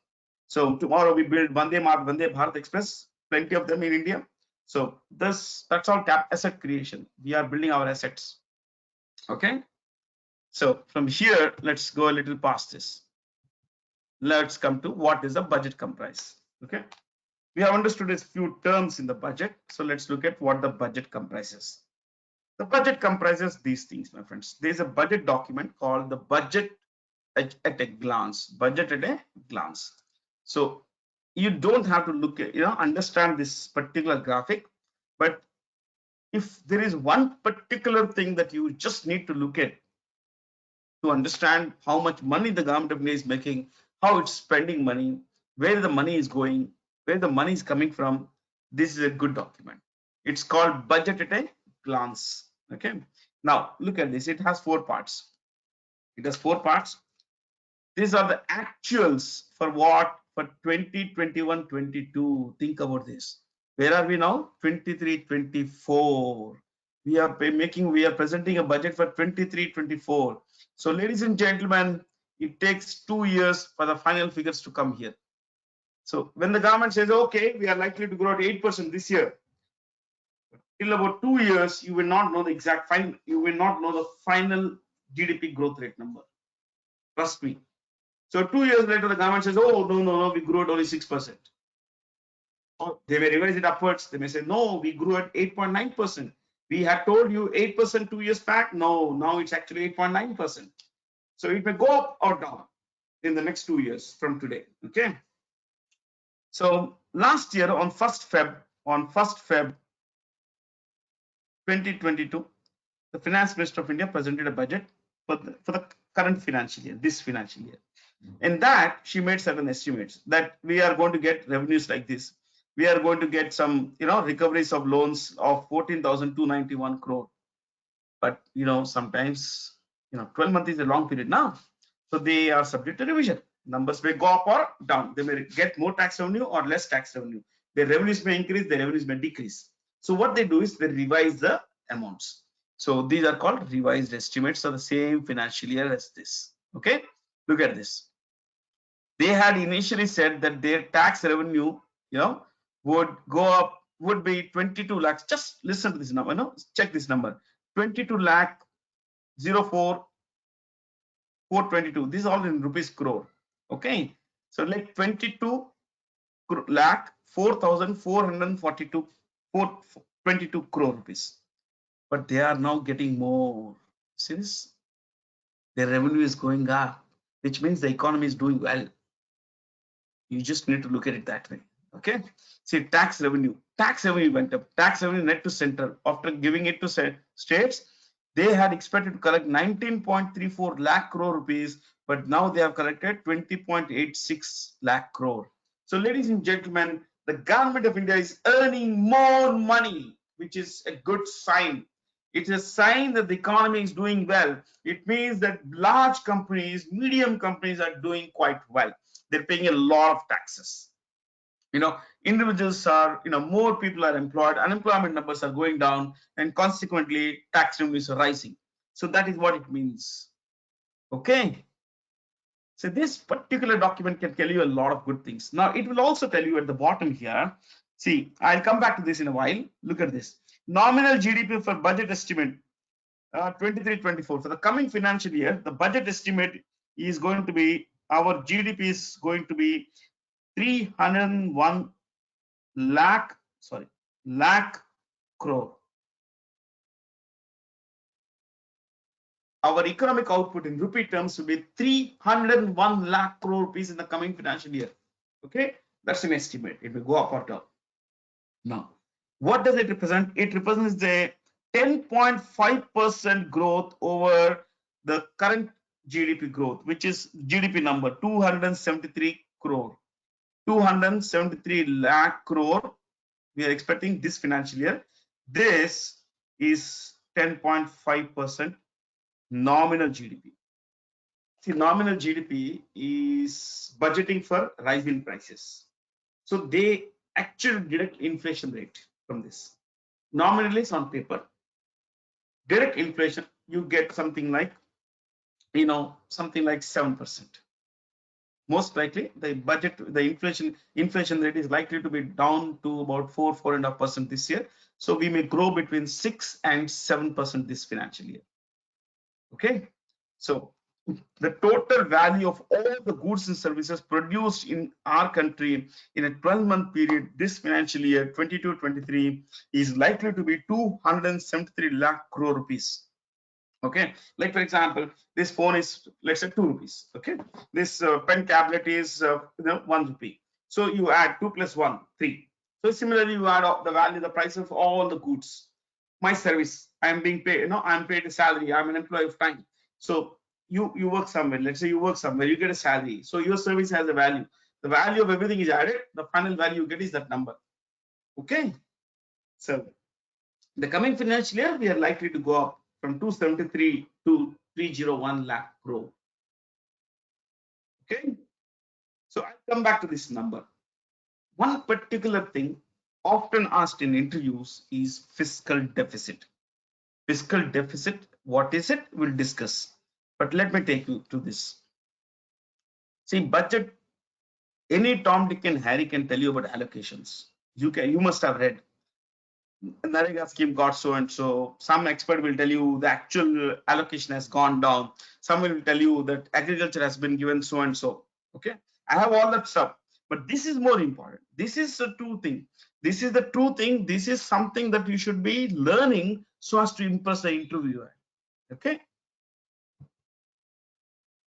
So tomorrow we build Vande Bharat Express, plenty of them in India. So that's all asset creation. We are building our assets. Okay. So from here, let's go a little past this. Let's come to what is the budget comprise. Okay. We have understood a few terms in the budget. So let's look at what the budget comprises. The budget comprises these things, my friends. There's a budget document called the budget at a glance. Budget at a glance. So you don't have to look at, understand this particular graphic, but if there is one particular thing that you just need to look at to understand how much money the government of India is making, how it's spending money, where the money is going, where the money is coming from, this is a good document. It's called budget at a glance. Okay. Now look at this. It has 4 parts. It has 4 parts. These are the actuals for what? For 2021-22. Think about this. Where are we now? 23-24. We are presenting a budget for 23-24. So ladies and gentlemen, it takes 2 years for the final figures to come here. So when the government says, okay, we are likely to grow at 8% this year, till about 2 years, you will not know the exact final, you will not know the final GDP growth rate number. Trust me. So 2 years later, the government says, oh, no, we grew at only 6%. Oh, they may revise it upwards. They may say, no, we grew at 8.9%. We had told you 8% 2 years back. No, now it's actually 8.9%. So it may go up or down in the next 2 years from today. Okay. So last year on 1st Feb 2022, the Finance Minister of India presented a budget for the current financial year, this financial year. In that, she made certain estimates that we are going to get revenues like this. We are going to get some, recoveries of loans of 14,291 crore. But, sometimes, 12 months is a long period now. So they are subject to revision. Numbers may go up or down. They may get more tax revenue or less tax revenue. Their revenues may increase, their revenues may decrease. So what they do is they revise the amounts. So these are called revised estimates of the same financial year as this. Okay, look at this. They had initially said that their tax revenue, would go up, would be 22 lakhs. Just listen to this number, check this number. 22 lakh 04 422. This is all in rupees crore. Okay, so like 22 lakh 4,442 422 crore rupees. But they are now getting more. See this? Their revenue is going up, which means the economy is doing well. You just need to look at it that way. Okay. See, tax revenue went up. Tax revenue net to central. After giving it to states, they had expected to collect 19.34 lakh crore rupees, but now they have collected 20.86 lakh crore. So, ladies and gentlemen, the government of India is earning more money, which is a good sign. It's a sign that the economy is doing well. It means that large companies, medium companies are doing quite well. They're paying a lot of taxes. Individuals are, more people are employed, unemployment numbers are going down, and consequently tax revenues are rising. So that is what it means. Okay. So this particular document can tell you a lot of good things. Now it will also tell you at the bottom here. See, I'll come back to this in a while. Look at this. Nominal GDP for budget estimate 23-24 for the coming financial year. The budget estimate is going to be, our GDP is going to be 301 lakh crore. our economic output in rupee terms will be 301 lakh crore rupees in the coming financial year. Okay, that's an estimate. It will go up or down. Now, what does it represent? It represents a 10.5% growth over the current GDP growth, which is GDP number 273 crore. 273 lakh crore we are expecting this financial year. This is 10.5% nominal GDP. See, nominal GDP is budgeting for rising prices. So they actually deduct inflation rate from this. Nominally it's on paper. Direct inflation, you get something like, something like 7%. Most likely the inflation rate is likely to be down to about 4.5% this year. So we may grow between 6 and 7% this financial year. Okay, so the total value of all the goods and services produced in our country in a 12-month period this financial year 22-23 is likely to be 273 lakh crore rupees. Okay, like for example, this phone is, let's say, 2 rupees. Okay, this pen tablet is 1 rupee. So you add 2 plus 1, 3. So similarly, you add up the value, the price of all the goods. My service, I am being paid, I'm paid a salary, I'm an employee of time. So you work somewhere, let's say you work somewhere, you get a salary. So your service has a value. The value of everything is added, the final value you get is that number. Okay, so the coming financial year, we are likely to go up from 273 to 301 lakh crore. Okay, so I'll come back to this number. One particular thing often asked in interviews is fiscal deficit. Fiscal deficit, what is it? We'll discuss. But let me take you to this. See, budget, any Tom, Dick and Harry can tell you about allocations. You must have read. NREGA scheme got so and so. Some expert will tell you the actual allocation has gone down. Some will tell you that agriculture has been given so and so. Okay, I have all that stuff, but this is more important. This is the true thing. This is the true thing. This is something that you should be learning so as to impress the interviewer. Okay.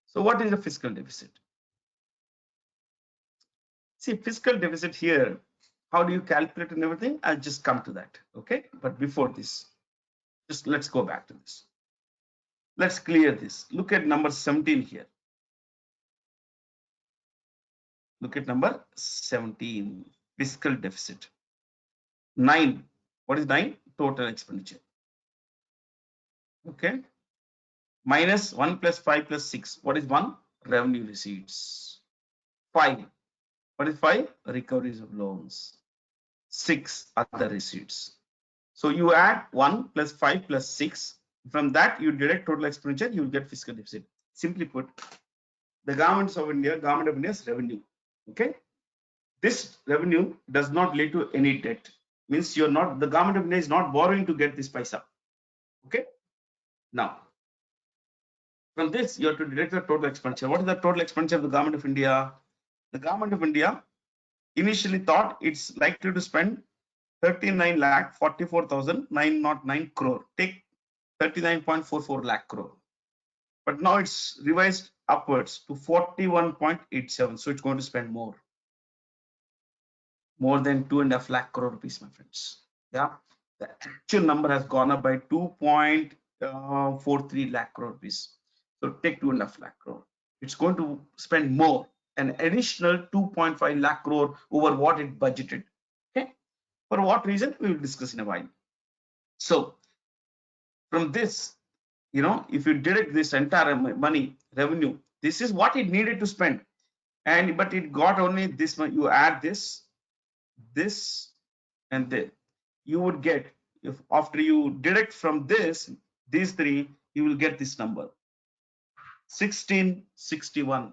So what is the fiscal deficit? See, fiscal deficit here, how do you calculate and everything? I'll just come to that. Okay, but before this, just let's go back to this. Let's clear this. Look at number 17 here. Look at number 17, fiscal deficit. 9, what is 9? Total expenditure. Okay, minus 1 plus 5 plus 6. What is 1? Revenue receipts. 5. What is 5? Recoveries of loans. 6, other receipts. So you add 1 plus 5 plus 6. From that you deduct total expenditure, you will get fiscal deficit. Simply put, the government of India's revenue. Okay, this revenue does not lead to any debt. Means the government of India is not borrowing to get this paisa. Okay, now from this you have to deduct the total expenditure. What is the total expenditure of the government of India? The government of India initially thought it's likely to spend 39,44,909 crore. Take 39.44 lakh crore. But now it's revised upwards to 41.87. So it's going to spend more than 2.5 lakh crore rupees, my friends. Yeah, the actual number has gone up by 2.43 lakh crore rupees. So take 2.5 lakh crore. It's going to spend more, an additional 2.5 lakh crore over what it budgeted. Okay, for what reason we will discuss in a while. So from this, if you deduct this entire money revenue, this is what it needed to spend, but it got only this much. You add this, and this, you would get, if after you deduct from these three, you will get this number 1661.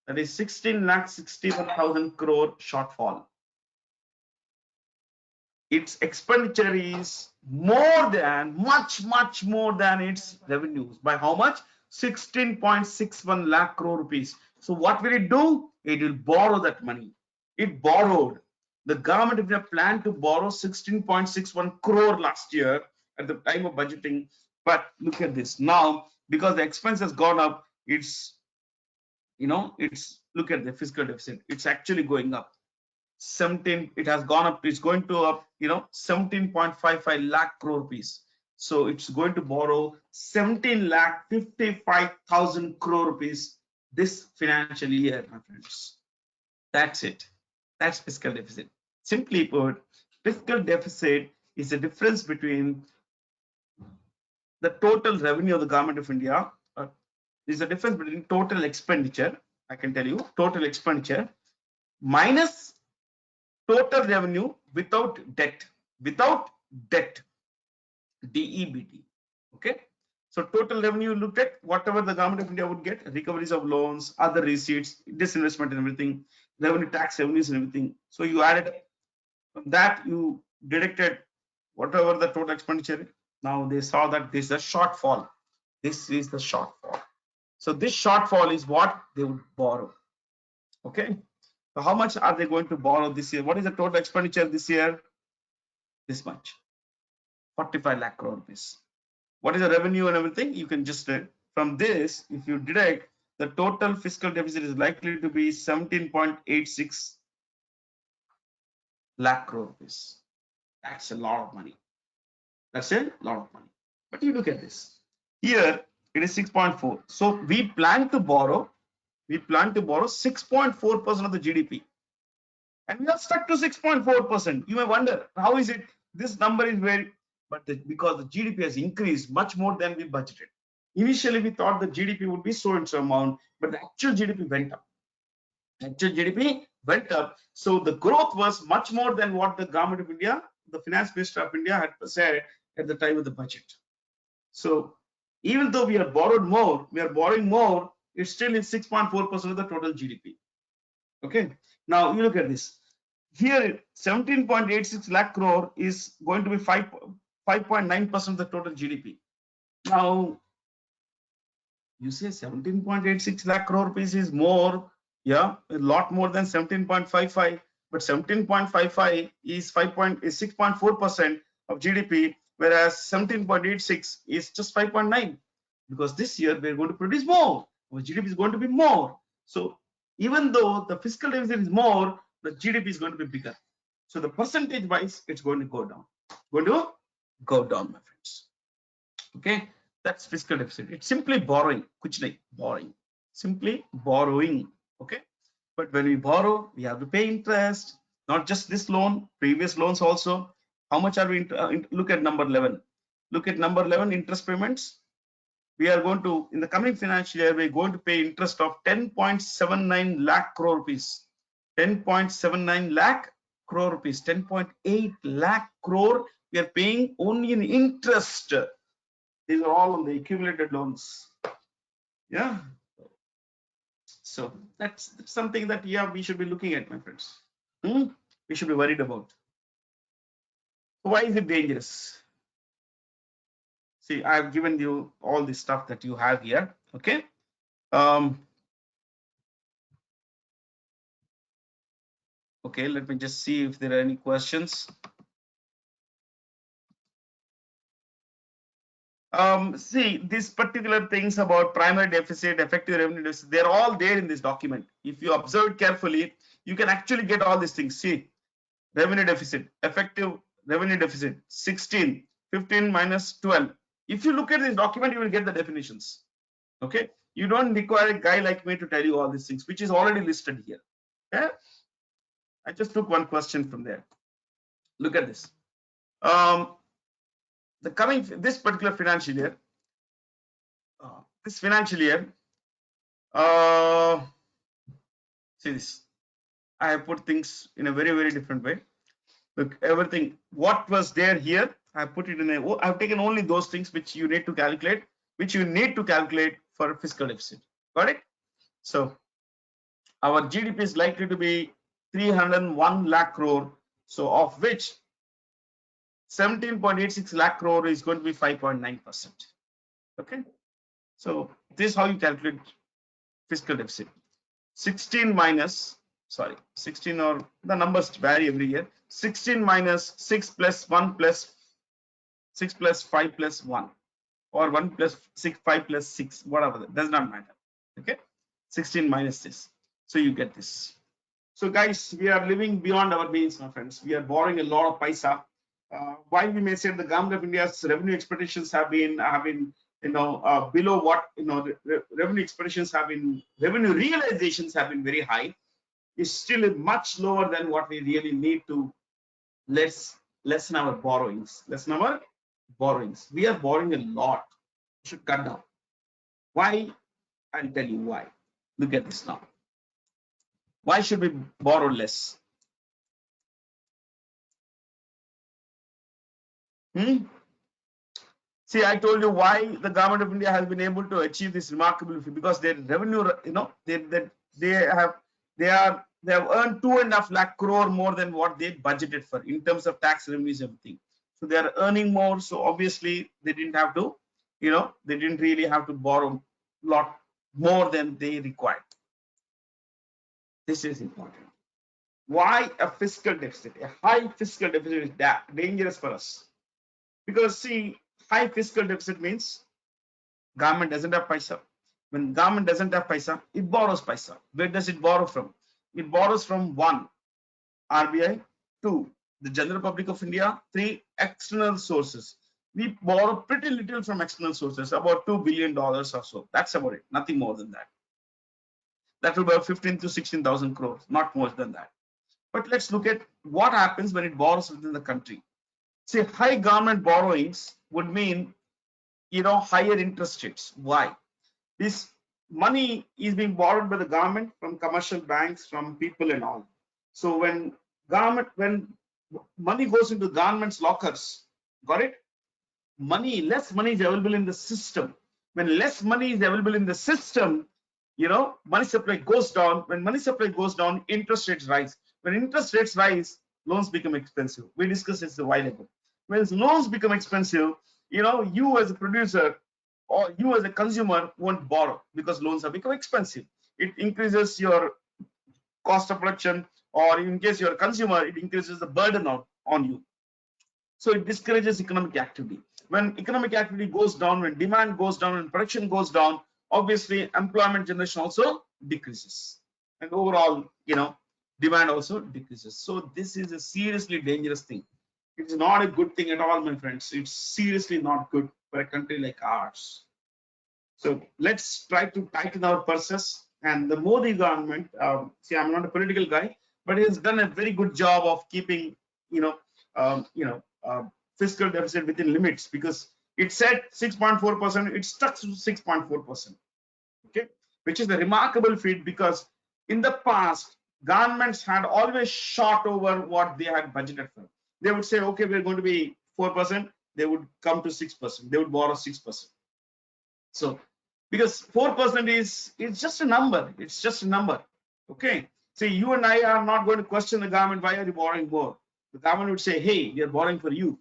That is 16,61,000 crore shortfall. Its expenditure is much more than its revenues. By how much? 16.61 lakh crore rupees. So what will it do? It will borrow that money. It borrowed. The government of India planned to borrow 16.61 crore last year at the time of budgeting. But look at this. Now because the expense has gone up. It's, it's, look at the fiscal deficit. It's actually going up. 17, it has gone up. It's going to up, 17.55 lakh crore rupees. So it's going to borrow 17,55,000 crore rupees this financial year, my friends. That's it. That's fiscal deficit. Simply put, fiscal deficit is the difference between the total revenue of the government of India. Is the difference between total expenditure. I can tell you, total expenditure minus total revenue without debt. Without debt. DEBT. Okay. So total revenue looked at whatever the government of India would get, recoveries of loans, other receipts, disinvestment and everything, revenue, tax revenues and everything. So you added that, you deducted whatever the total expenditure. Now they saw that this is a shortfall. This is the shortfall. So this shortfall is what they would borrow. Okay. So how much are they going to borrow this year? What is the total expenditure this year? This much. 45 lakh crore rupees. What is the revenue and everything? You can just, from this, if you deduct, the total fiscal deficit is likely to be 17.86 lakh crore rupees. That's a lot of money. That's a lot of money. But you look at this. Here it is 6.4. So we plan to borrow 6.4% of the GDP. And we are stuck to 6.4%. You may wonder, how is it? This number is very, but because the GDP has increased much more than we budgeted. Initially, we thought the GDP would be so and so amount, but the actual GDP went up. Actual GDP went up. So the growth was much more than what the government of India, the finance minister of India had said at the time of the budget. So even though we are borrowing more, it still is 6.4% of the total GDP. Okay. Now you look at this. Here, 17.86 lakh crore is going to be 5.9% of the total GDP. Now, you say 17.86 lakh crore rupees is more, yeah, a lot more than 17.55. But 17.55 is 6.4% of GDP, whereas 17.86 is just 5.9. Because this year we're going to produce more. Our GDP is going to be more. So even though the fiscal deficit is more, the GDP is going to be bigger. So the percentage wise, it's going to go down. Going to go down, my friends. Okay, that's fiscal deficit. It's simply borrowing. Kuch nahi, borrowing. Simply borrowing. Okay. But when we borrow, we have to pay interest. Not just this loan, previous loans also. How much are we? Look at number 11. Look at number 11, interest payments. We are going to, in the coming financial year, we're going to pay interest of 10.79 lakh crore rupees. 10.79 lakh crore rupees. 10.8 lakh crore we are paying only in interest. These are all on the accumulated loans. Yeah. So that's something that, yeah, we should be looking at, my friends. We should be worried about. Why is it dangerous? See, I've given you all the stuff that you have here. Okay. Okay, let me just see if there are any questions. See, these particular things about primary deficit, effective revenue deficit, they're all there in this document. If you observe carefully, you can actually get all these things. See, revenue deficit, effective revenue deficit, 16, 15 minus 12. If you look at this document, you will get the definitions. Okay, you don't require a guy like me to tell you all these things, which is already listed here. Okay, I just took one question from there. Look at this. This particular financial year, see this. I have put things in a very, very different way. Look, everything what was there here, I put it in a. I've taken only those things which you need to calculate, for fiscal deficit. Got it? So our GDP is likely to be 301 lakh crore. So of which 17.86 lakh crore is going to be 5.9%. Okay. So this is how you calculate fiscal deficit. 16 or the numbers vary every year. 16 minus 6 plus 1 plus 6 plus 5 plus 1. or 1 plus 6, 5 plus 6, whatever, that does not matter. Okay, 16 minus this. So you get this. So guys, we are living beyond our means, my friends. We are borrowing a lot of paisa. Why we may say the government of India's revenue expectations have been below what revenue expectations have been, revenue realizations have been very high, is still much lower than what we really need to lessen our borrowings. We are borrowing a lot. We should cut down. Why? I'll tell you why. Look at this now. Why should we borrow less? See, I told you why the government of India has been able to achieve this remarkable feat, because their revenue, they have earned 2.5 lakh crore more than what they budgeted for in terms of tax revenues, everything. So they are earning more. So obviously they didn't have to, they didn't really have to borrow a lot more than they required. This is important. Why a fiscal deficit? A high fiscal deficit is dangerous for us. Because see, high fiscal deficit means government doesn't have paisa. When government doesn't have paisa, it borrows paisa. Where does it borrow from? It borrows from 1, RBI, 2, the general public of India, 3, external sources. We borrow pretty little from external sources, about $2 billion or so. That's about it, nothing more than that. That will be about 15 to 16,000 crores, not more than that. But let's look at what happens when it borrows within the country. See, high government borrowings would mean, higher interest rates. Why? This money is being borrowed by the government from commercial banks, from people and all. So when money goes into government's lockers, got it? Less money is available in the system. When less money is available in the system, money supply goes down. When money supply goes down, interest rates rise. When interest rates rise, loans become expensive. We discussed this a while ago. When loans become expensive, you as a producer or you as a consumer won't borrow because loans have become expensive. It increases your cost of production, or in case you're a consumer, it increases the burden on you. So it discourages economic activity. When economic activity goes down, when demand goes down, when production goes down, obviously employment generation also decreases, and overall, demand also decreases. So this is a seriously dangerous thing. It's not a good thing at all, my friends. It's seriously not good for a country like ours. So let's try to tighten our purses. And the Modi government, see, I'm not a political guy, but he has done a very good job of keeping, fiscal deficit within limits, because it said 6.4%, it stuck to 6.4%. Okay, which is a remarkable feat, because in the past, governments had always shot over what they had budgeted for. They would say, okay, we're going to be 4%. They would come to 6%. They would borrow 6%. So, because 4% it's just a number. It's just a number. Okay. See, you and I are not going to question the government. Why are you borrowing more? The government would say, hey, we are borrowing for you.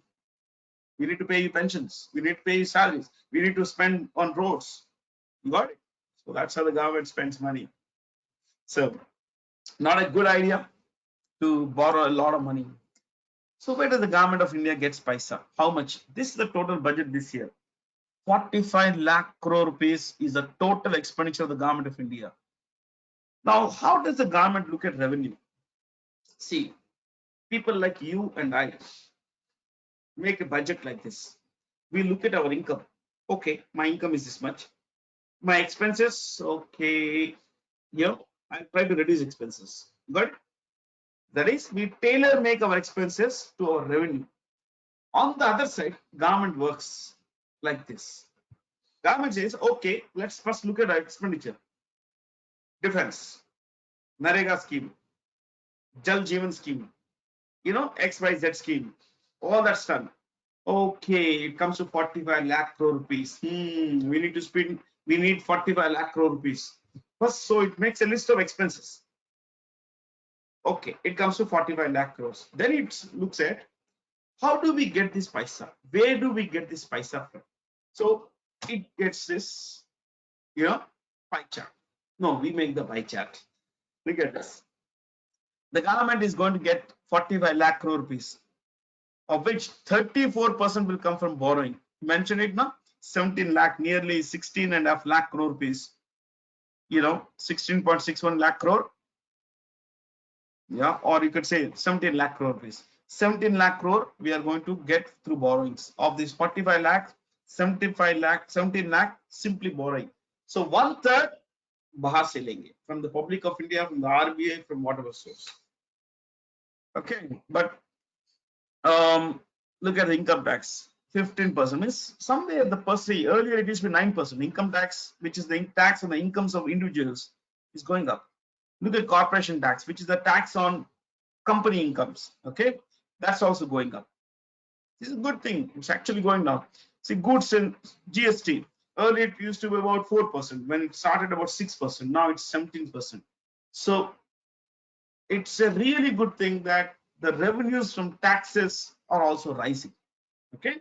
We need to pay you pensions. We need to pay you salaries. We need to spend on roads. You got it? So that's how the government spends money. So, not a good idea to borrow a lot of money. So where does the government of India get paisa? How much? This is the total budget this year. 45 lakh crore rupees is the total expenditure of the government of India. Now, how does the government look at revenue? See, people like you and I make a budget like this. We look at our income. Okay, my income is this much. My expenses, okay, I try to reduce expenses. Got it? That is, we tailor make our expenses to our revenue. On the other side, government works like this. Government says, okay, let's first look at our expenditure. Defense, NREGA scheme, Jal Jeevan scheme, XYZ scheme, all that's done. Okay, it comes to 45 lakh crore rupees. We need 45 lakh crore rupees. First, so it makes a list of expenses. Okay, it comes to 45 lakh crores. Then it looks at, how do we get this paisa? Where do we get this paisa from? So it gets this, pie chart. No, we make the pie chart. Look at this. The government is going to get 45 lakh crore rupees, of which 34% will come from borrowing. Mention it now. 17 lakh, nearly 16.5 lakh crore rupees. 16.61 lakh crore. Yeah, or you could say 17 lakh crore rupees. 17 lakh crore we are going to get through borrowings. Of these 45 lakh, 75 lakh, 17 lakh simply borrowing. So 1/3 bahar se lenge, from the public of India, from the RBI, from whatever source. Okay, but look at the income tax. 15% means somewhere the percent, earlier it used to be 9%. Income tax, which is the tax on the incomes of individuals, is going up. Look at corporation tax, which is the tax on company incomes. Okay, that's also going up. This is a good thing. It's actually going down. See, goods and GST. Earlier it used to be about 4%. When it started about 6%. Now it's 17%. So it's a really good thing that the revenues from taxes are also rising. Okay,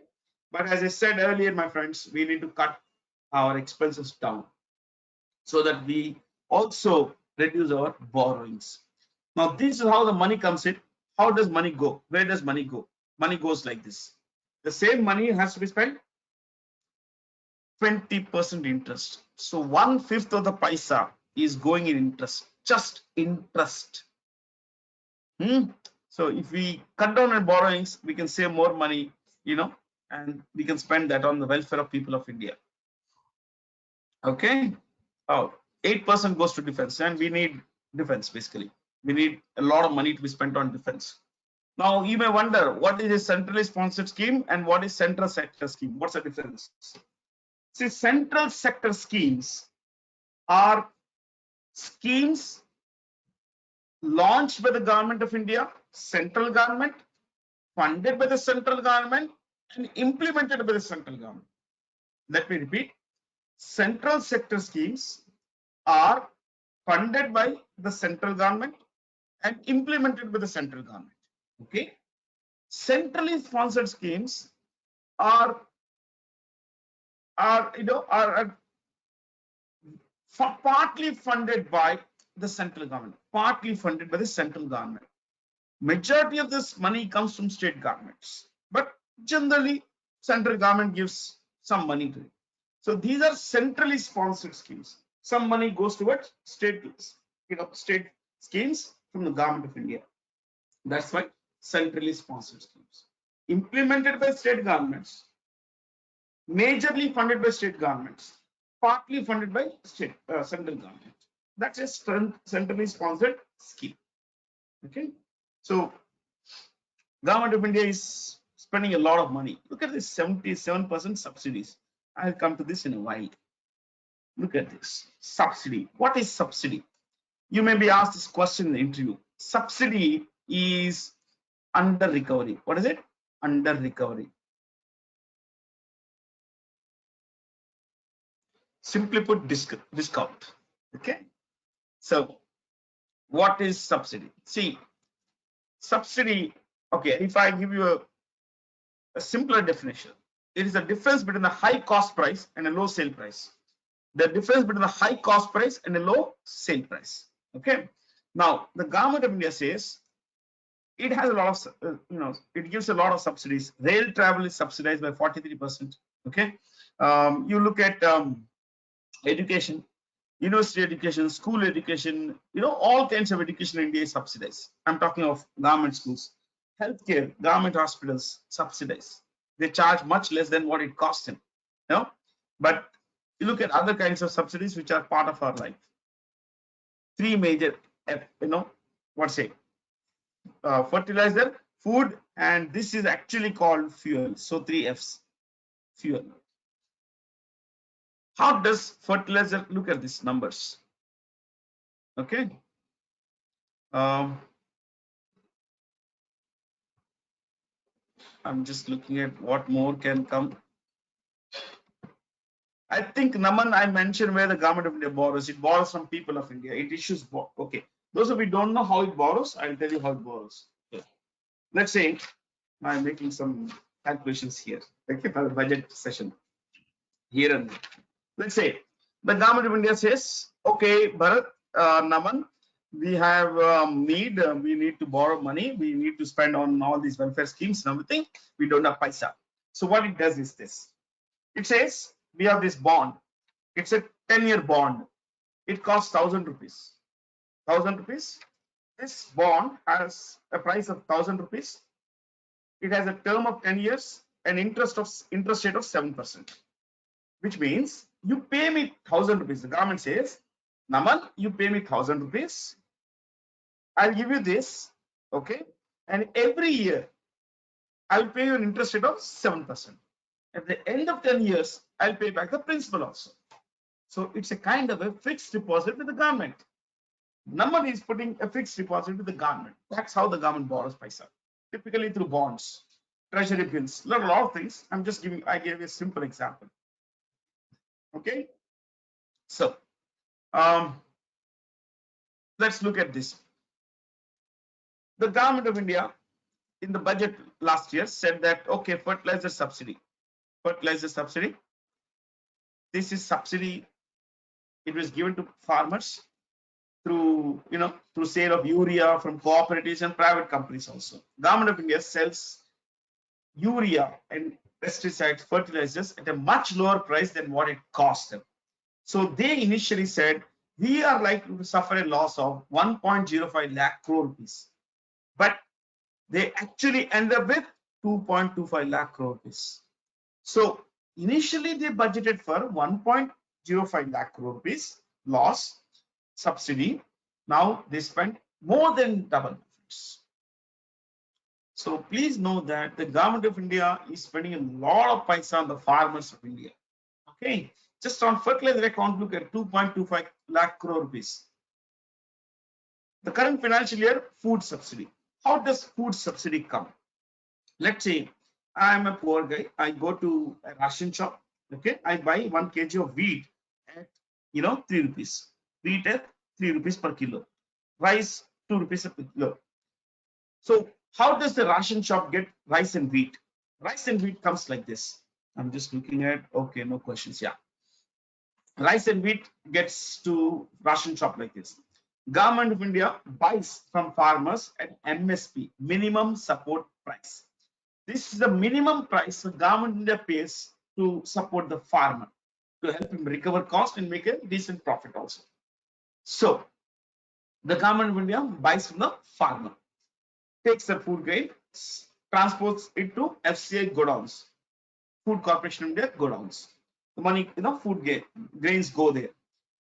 but as I said earlier, my friends, we need to cut our expenses down so that we also reduce our borrowings. Now, this is how the money comes in. How does money go? Where does money go? Money goes like this. The same money has to be spent 20% interest. So 1/5 of the paisa is going in interest, just interest. So if we cut down on borrowings, we can save more money, and we can spend that on the welfare of people of India. Okay. 8% goes to defense, and we need defense basically. We need a lot of money to be spent on defense. Now you may wonder, what is a centrally sponsored scheme and what is central sector scheme? What's the difference? See, central sector schemes are schemes launched by the government of India, central government, funded by the central government, and implemented by the central government. Let me repeat. Central sector schemes are funded by the central government and implemented by the central government. Okay. Centrally sponsored schemes are partly funded by the central government, partly funded by the central government. Majority of this money comes from state governments, but generally central government gives some money to it. So these are centrally sponsored schemes. Some money goes towards state schemes from the government of India. That's why centrally sponsored schemes. Implemented by state governments, majorly funded by state governments, partly funded by central government. That's a centrally sponsored scheme. Okay. So government of India is spending a lot of money. Look at this 77% subsidies. I'll come to this in a while. Look at this subsidy. What is subsidy? You may be asked this question in the interview. Subsidy is under recovery. What is it? Under recovery. Simply put, discount. Okay. So what is subsidy? See, subsidy, okay, if I give you a simpler definition, it is the difference between a high cost price and a low sale price. The difference between a high cost price and a low sale price. Okay. Now, the government of India says it has a lot of, it gives a lot of subsidies. Rail travel is subsidized by 43%. Okay. You look at education, university education, school education, all kinds of education in India is subsidized. I'm talking of government schools. Healthcare, government hospitals, subsidized. They charge much less than what it costs them. But you look at other kinds of subsidies which are part of our life. Three major, fertilizer, food, and this is actually called fuel. So 3 F's, fuel. How does fertilizer, look at these numbers. Okay. I'm just looking at what more can come. I think, Naman, I mentioned where the government of India borrows. It borrows from people of India. It issues, okay. Those of you don't know how it borrows, I'll tell you how it borrows. Okay. Let's say I'm making some calculations here. Okay, for the budget session. Here and there. Let's say the government of India says, okay, Bharat, Naman, we have we need to borrow money. We need to spend on all these welfare schemes and everything. We don't have paisa. So what it does is this. It says, we have this bond. It's a 10-year bond. It costs 1,000 rupees. 1,000 rupees. This bond has a price of 1,000 rupees. It has a term of 10 years and interest rate of 7%, which means you pay me 1,000 rupees. The government says, Naman, you pay me 1,000 rupees. I'll give you this, okay? And every year, I'll pay you an interest rate of 7%. At the end of 10 years, I'll pay back the principal also. So it's a kind of a fixed deposit with the government. Naman is putting a fixed deposit with the government. That's how the government borrows paisa. Typically through bonds, treasury bills, there are a lot of things. I gave you a simple example. Okay. So let's look at this. The government of India in the budget last year said that, okay, fertilizer subsidy. This is subsidy. It was given to farmers through sale of urea from cooperatives and private companies also. Government of India sells urea and pesticides, fertilizers at a much lower price than what it costs them. So they initially said, we are likely to suffer a loss of 1.05 lakh crore rupees. But they actually end up with 2.25 lakh crore rupees. So initially they budgeted for 1.05 lakh crore rupees loss subsidy. Now they spent more than double. So please know that the government of India is spending a lot of paisa on the farmers of India. Okay, just on fertilizer account, look at 2.25 lakh crore rupees. The current financial year, food subsidy. How does food subsidy come? Let's say I am a poor guy. I go to a ration shop. Okay, I buy 1 kg of wheat at 3 rupees. Wheat at 3 rupees per kilo. Rice 2 rupees per kilo. So how does the ration shop get rice and wheat? Rice and wheat comes like this. I'm just looking at, okay, no questions. Yeah. Rice and wheat gets to ration shop like this. Government of India buys from farmers at MSP, minimum support price. This is the minimum price the government of India pays to support the farmer, to help him recover cost and make a decent profit also. So the government of India buys from the farmer, takes the food grain, transports it to FCI godowns, Food Corporation of India godowns. The money, food grains go there,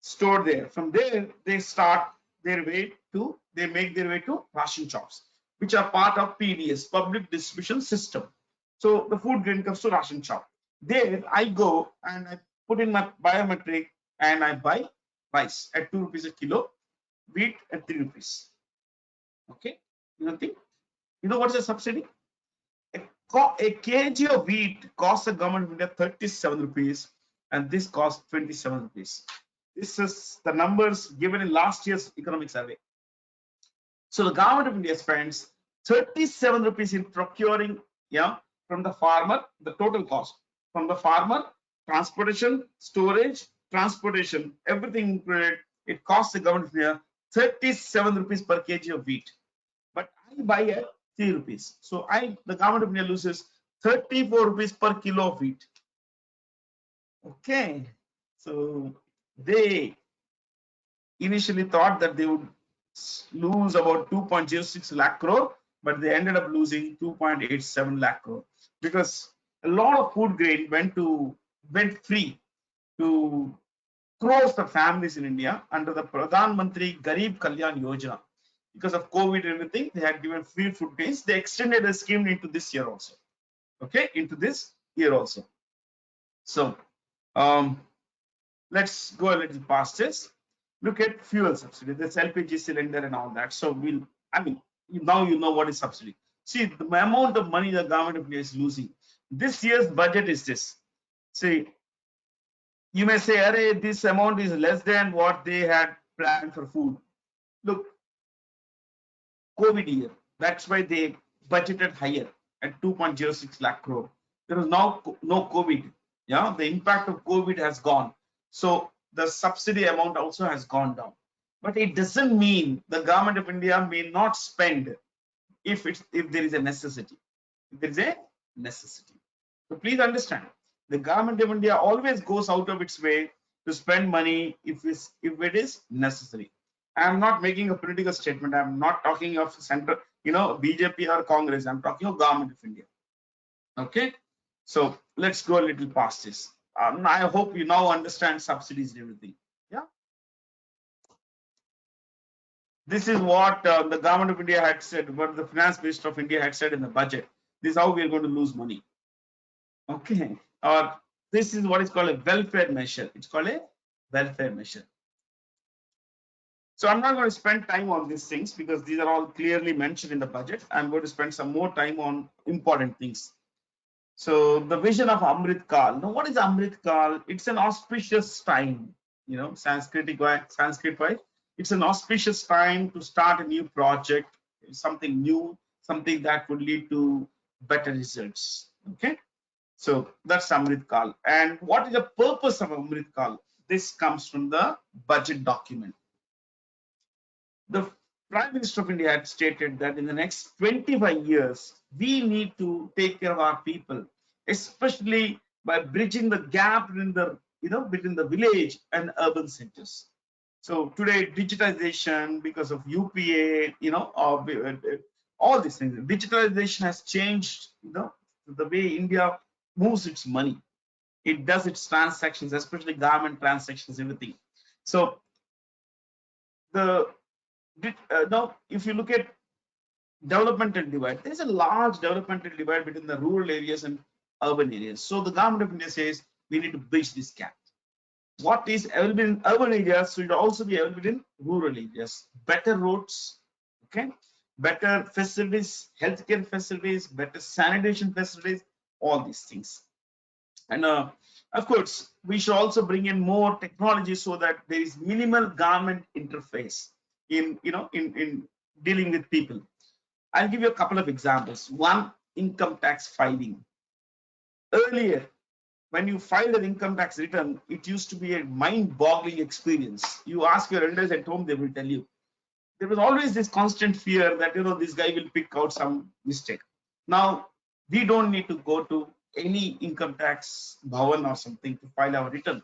stored there. From there, they make their way to ration shops, which are part of PDS, Public Distribution System. So the food grain comes to ration shop. There I go and I put in my biometric and I buy rice at 2 rupees a kilo, wheat at 3 rupees. Okay, you know what's the subsidy? A kg of wheat costs the government of India 37 rupees and this costs 27 rupees. This is the numbers given in last year's economic survey. So the government of India spends 37 rupees in procuring from the farmer, the total cost from the farmer, transportation, storage, transportation, everything included. It costs the government of India 37 rupees per kg of wheat. But I buy at 3 rupees. So the government of India loses 34 rupees per kilo of wheat. Okay. So they initially thought that they would lose about 2.06 lakh crore, but they ended up losing 2.87 lakh crore because a lot of food grain went free to crores of families in India under the Pradhan Mantri Garib Kalyan Yojana. Because of COVID and everything, they had given free food grains. They extended the scheme into this year also. Okay, into this year also. So let's go a little past this. Look at fuel subsidy. That's LPG cylinder and all that. So now you know what is subsidy. See the amount of money the government of India is losing. This year's budget is this. See, you may say, "Arey, this amount is less than what they had planned for food." Look, COVID year. That's why they budgeted higher at 2.06 lakh crore. There is now no COVID. Yeah, the impact of COVID has gone. So the subsidy amount also has gone down. But it doesn't mean the government of India may not spend if there is a necessity. If there is a necessity. So please understand, The government of India always goes out of its way to spend money if it is necessary. I am not making a political statement. I am not talking of center, BJP or Congress. I am talking of government of India. Okay, so let's go a little past this. I hope you now understand subsidies and everything. Yeah, this is what the government of India had said, what the finance minister of India had said in the budget. This is how we are going to lose money. Okay, or this is what is called a welfare measure. It's called a welfare measure. So I'm not going to spend time on these things because these are all clearly mentioned in the budget. I'm going to spend some more time on important things. So the vision of Amrit Kal. Now, what is Amrit Kal? It's an auspicious time, Sanskrit wise. It's an auspicious time to start a new project, something new, something that would lead to better results. Okay, so that's Amrit Kal. And what is the purpose of Amrit Kal? This comes from the budget document. The Prime Minister of India had stated that in the next 25 years, we need to take care of our people, especially by bridging the gap in the, between the village and urban centers. So today, digitization, because of UPA, all these things, digitalization has changed, the way India moves its money. It does its transactions, especially government transactions, everything. So now, if you look at developmental divide, there's a large developmental divide between the rural areas and urban areas. So the government of India says we need to bridge this gap. What is available in urban areas should also be available in rural areas. Better roads, okay, better facilities, healthcare facilities, better sanitation facilities, all these things. And of course, we should also bring in more technology so that there is minimal government interface in dealing with people. I'll give you a couple of examples. One, income tax filing. Earlier, when you filed an income tax return, it used to be a mind-boggling experience. You ask your elders at home, they will tell you. There was always this constant fear that this guy will pick out some mistake. Now we don't need to go to any income tax bhavan or something to file our return.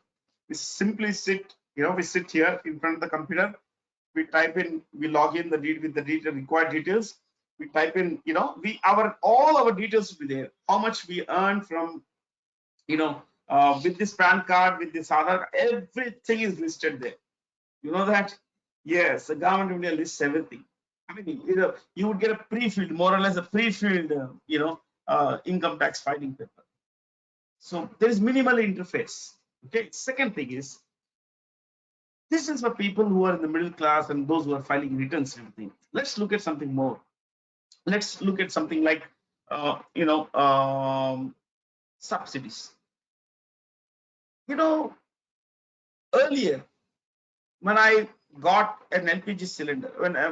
We simply sit, we sit here in front of the computer. We type in, we log in with the required details. We type in, all our details will be there. How much we earn from, with this PAN card, with this Aadhaar, everything is listed there. You know that? Yes, the government of India lists everything. I mean, you would get a pre-filled, more or less a pre-filled, income tax filing paper. So there is minimal interface. Okay. Second thing is, this is for people who are in the middle class and those who are filing returns and everything. Let's look at something more. Let's look at something like, subsidies. Earlier, when I got an LPG cylinder, when I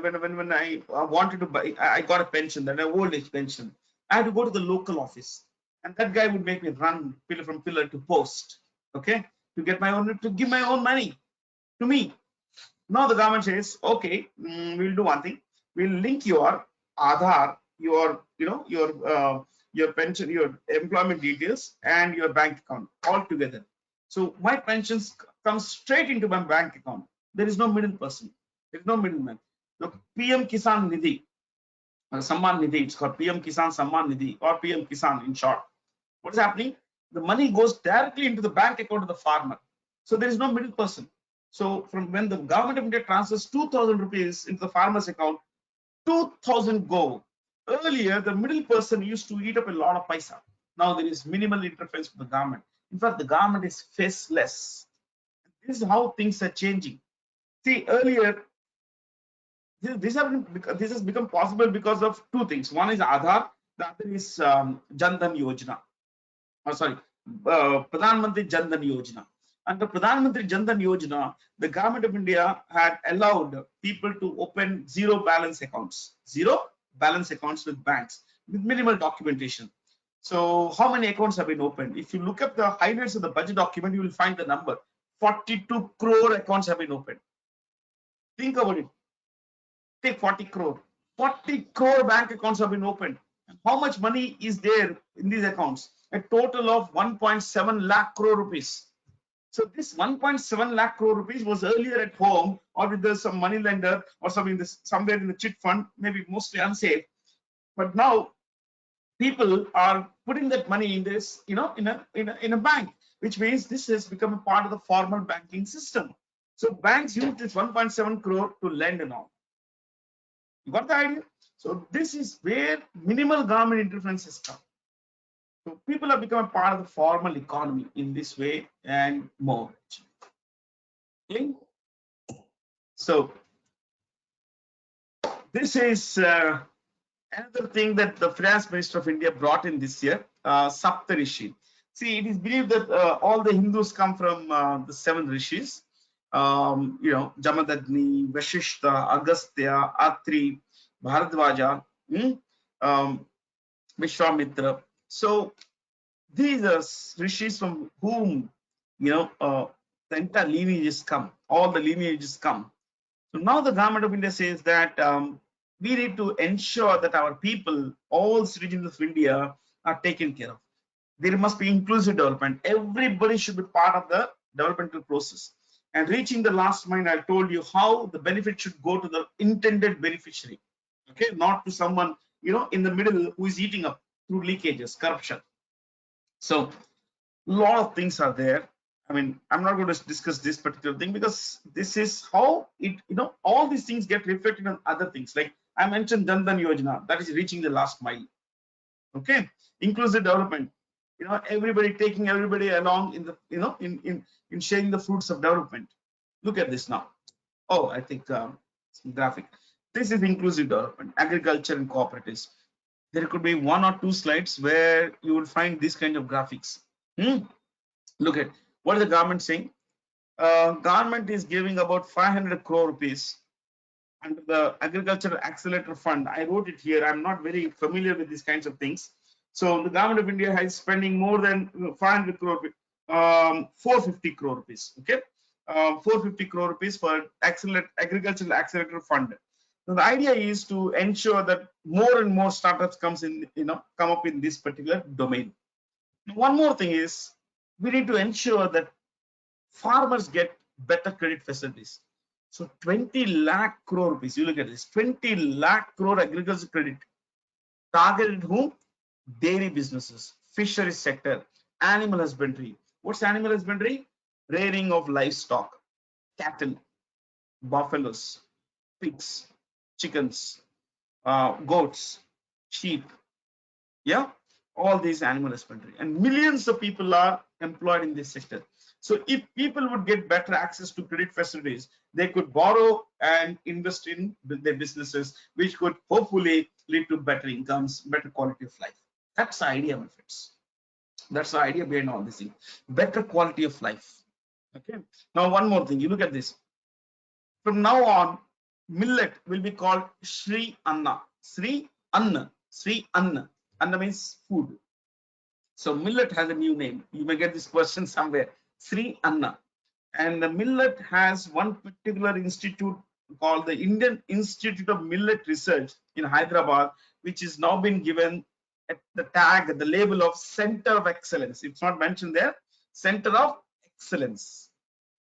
wanted to buy, I got a pension, that an old age pension. I had to go to the local office, and that guy would make me run pillar from pillar to post, okay, to give my own money to me. Now the government says, okay, we'll do one thing. We'll link your Aadhaar, your pension, your employment details, and your bank account all together. So my pensions come straight into my bank account. There is no middle person. There is no middleman. The PM Kisan Nidhi, Samman Nidhi, it's called PM Kisan Samman Nidhi, or PM Kisan in short. What is happening? The money goes directly into the bank account of the farmer. So there is no middle person. So from when the government of India transfers 2,000 rupees into the farmer's account, 2,000 go. Earlier, the middle person used to eat up a lot of paisa. Now there is minimal interference with the government. In fact, the government is faceless. This is how things are changing. See, earlier, this has become possible because of two things. One is Aadhaar, the other is Jan Dhan Yojana. Pradhan Mantri Jan Dhan Yojana. Under Pradhan Mantri Jan Dhan Yojana, the government of India had allowed people to open zero balance accounts with banks with minimal documentation. So how many accounts have been opened? If you look up the highlights of the budget document, you will find the number. 42 crore accounts have been opened. Think about it. Take 40 crore. 40 crore bank accounts have been opened. How much money is there in these accounts? a total of 1.7 lakh crore rupees. So this 1.7 lakh crore rupees was earlier at home or with some money lender or somewhere in the chit fund, maybe mostly unsafe. But now people are putting that money in this, in a bank, which means this has become a part of the formal banking system. So banks use this 1.7 crore to lend and all. You got the idea? So this is where minimal government interference has come. So people have become a part of the formal economy in this way and more. Okay? So this is another thing that the Finance Minister of India brought in this year, Saptarishi. See, it is believed that all the Hindus come from the 7 rishis. Jamadagni, Vashishta, Agastya, Atri, Bharadwaja, Vishwamitra. So these are rishis from whom the entire lineages come. All the lineages come. So now the government of India says that we need to ensure that our people, all citizens of India, are taken care of. There must be inclusive development. Everybody should be part of the developmental process. And reaching the last mile, I told you how the benefit should go to the intended beneficiary. Okay, not to someone in the middle who is eating up through leakages, corruption. So a lot of things are there. I mean, I'm not going to discuss this particular thing because this is how it, all these things get reflected on other things. Like I mentioned, Jan Dhan Yojana, that is reaching the last mile. Okay, inclusive development. Everybody taking everybody along in the, in sharing the fruits of development. Look at this now. Oh, I think some graphic. This is inclusive development, agriculture and cooperatives. There could be 1 or 2 slides where you will find this kind of graphics. Look at what is the government saying. Government is giving about 500 crore rupees under the Agricultural Accelerator Fund. I wrote it here. I'm not very familiar with these kinds of things. So the government of India is spending more than 500 crore, 450 crore rupees. Okay, 450 crore rupees for Agricultural Accelerator Fund. So the idea is to ensure that more and more startups come up in this particular domain. One more thing is we need to ensure that farmers get better credit facilities. So 20 lakh crore rupees, you look at this, 20 lakh crore agriculture credit targeted whom? Dairy businesses, fisheries sector, animal husbandry. What's animal husbandry? Rearing of livestock, cattle, buffaloes, pigs, chickens, goats, sheep. Yeah, all these animal husbandry, and millions of people are employed in this sector. So if people would get better access to credit facilities, they could borrow and invest in their businesses, which could hopefully lead to better incomes, better quality of life. That's the idea, my friends. That's the idea behind all this thing. Better quality of life. Okay. Now, one more thing. You look at this. From now on, millet will be called Sri Anna. Sri Anna. Sri Anna. Anna means food. So millet has a new name. You may get this question somewhere. Sri Anna. And the millet has one particular institute called the Indian Institute of Millet Research in Hyderabad, which is now been given at the tag, the label of Center of Excellence. It's not mentioned there. Center of Excellence.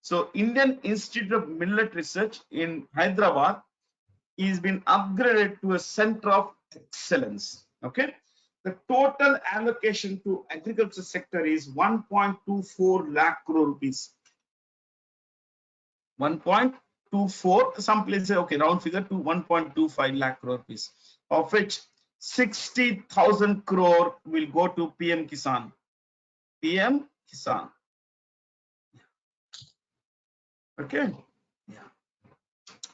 So Indian Institute of Millet Research in Hyderabad is been upgraded to a Center of Excellence. Okay. The total allocation to agriculture sector is 1.24 lakh crore rupees. 1.24, some places, okay, round figure to 1.25 lakh crore rupees, of which 60,000 crore will go to PM Kisan. PM Kisan. Okay. Yeah.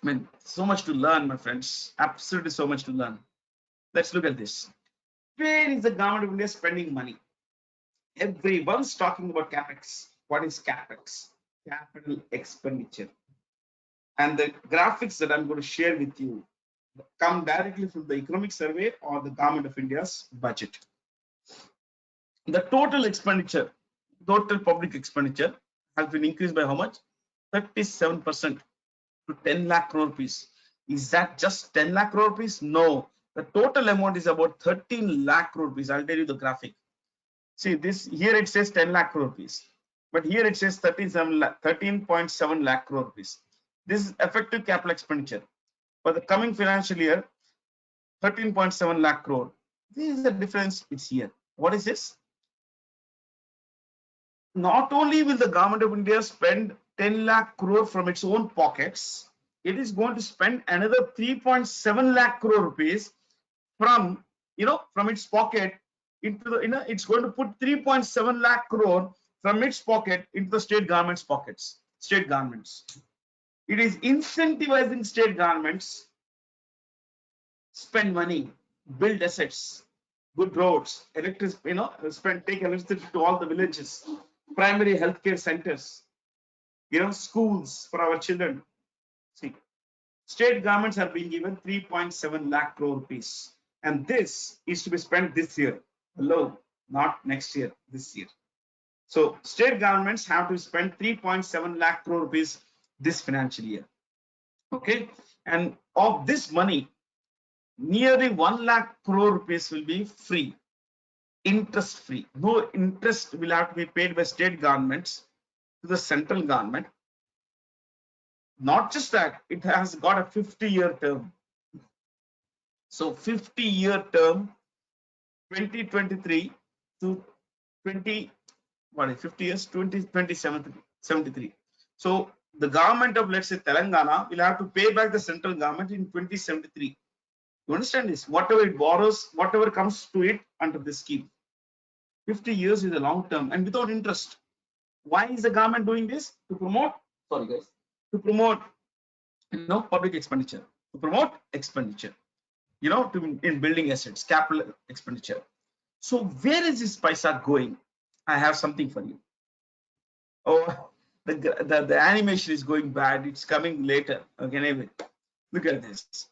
I mean, so much to learn, my friends. Absolutely so much to learn. Let's look at this. Where is the government of India spending money? Everyone's talking about capex. What is capex? Capital expenditure. And the graphics that I'm going to share with you come directly from the economic survey or the government of India's budget. The total expenditure, total public expenditure has been increased by how much? 37% to 10 lakh crore rupees. Is that just 10 lakh crore rupees? No. The total amount is about 13 lakh crore rupees. I'll tell you the graphic. See this here it says 10 lakh crore rupees, but here it says 13.7 lakh crore rupees. This is effective capital expenditure for the coming financial year. 13.7 lakh crore. This is the difference. It's here. What is this? Not only will the government of India spend 10 lakh crore from its own pockets, it is going to spend another 3.7 lakh crore rupees from from its pocket into the it's going to put 3.7 lakh crore from its pocket into the state government's pockets. State governments. It is incentivizing state governments spend money, build assets, good roads, electricity, take electricity to all the villages, primary healthcare centers, schools for our children. See, state governments are being given 3.7 lakh crore rupees, and this is to be spent this year alone, not next year, this year. So state governments have to spend 3.7 lakh crore rupees this financial year. Okay, and of this money, nearly 1 lakh crore rupees will be free, interest free. No interest will have to be paid by state governments to the central government. Not just that, it has got a 50-year term. So 50-year term, 2023 to 50 years, 2073. So the government of, let's say, Telangana will have to pay back the central government in 2073. You understand this? Whatever it borrows, whatever comes to it under this scheme. 50 years is a long term and without interest. Why is the government doing this? To promote, to promote public expenditure, to promote expenditure, in building assets, capital expenditure. So where is this paisa going? I have something for you. Oh, the animation is going bad. It's coming later. Okay, anyway, look at this.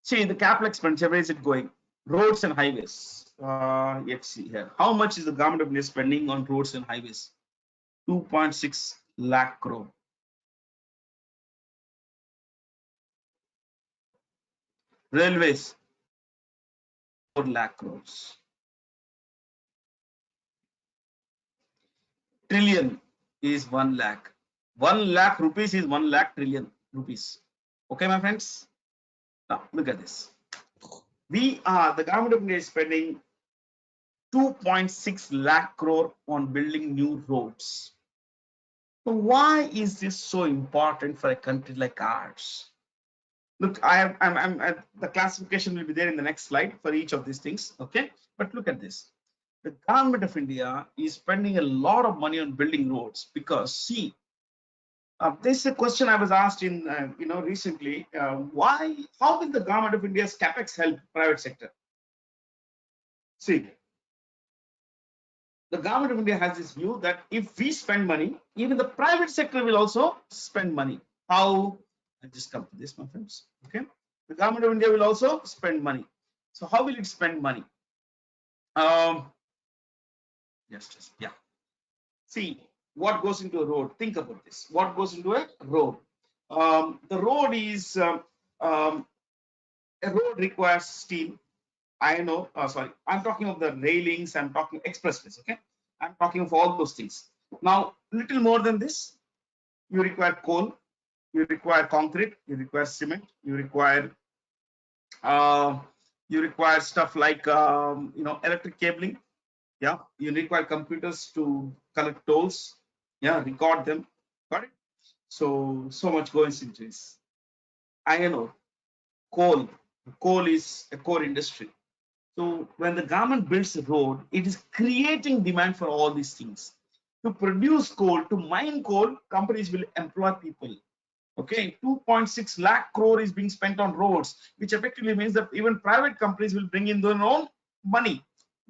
See the capital expenditure. Where is it going? Roads and highways. Let's see here. How much is the government of India spending on roads and highways? 2.6 lakh crore. Railways, 4 lakh crores. Trillion is 1 lakh. 1 lakh rupees is 1 lakh trillion rupees. Okay, my friends. Now look at this. The government of India is spending 2.6 lakh crore on building new roads. So why is this so important for a country like ours? Look, the classification will be there in the next slide for each of these things. Okay, but look at this. The government of India is spending a lot of money on building roads because, see, this is a question I was asked in recently. How will the government of India's capex help private sector? See, the government of India has this view that if we spend money, even the private sector will also spend money. How? I just come to this, my friends. Okay, the government of India will also spend money. So how will it spend money? Yeah. See, what goes into a road? Think about this. What goes into a road? The road is a road requires steel. I know. Sorry, I'm talking of the railings. I'm talking expressways. Okay, I'm talking of all those things. Now, little more than this, you require coal, you require concrete, you require cement, you require stuff like electric cabling. Yeah, you require computers to collect tolls. Yeah, record them. Got it? So much goes into this. Iron ore, coal is a core industry. So when the government builds a road, it is creating demand for all these things. To produce coal, to mine coal, companies will employ people. Okay, 2.6 lakh crore is being spent on roads, which effectively means that even private companies will bring in their own money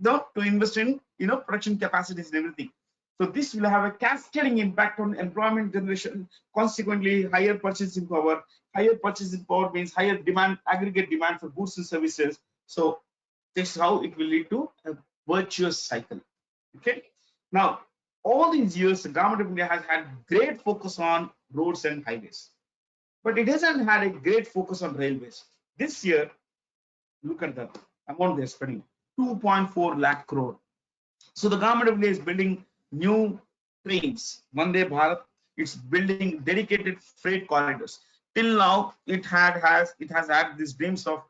to invest in production capacities and everything. So this will have a cascading impact on employment generation. Consequently, higher purchasing power. Higher purchasing power means higher demand, aggregate demand for goods and services. So this is how it will lead to a virtuous cycle. Okay. Now, all these years, the government of India has had great focus on roads and highways, but it hasn't had a great focus on railways. This year, look at the amount they're spending: 2.4 lakh crore. So the government of India is building new trains. Vande Bharat, it's building dedicated freight corridors. Till now, it has had these dreams of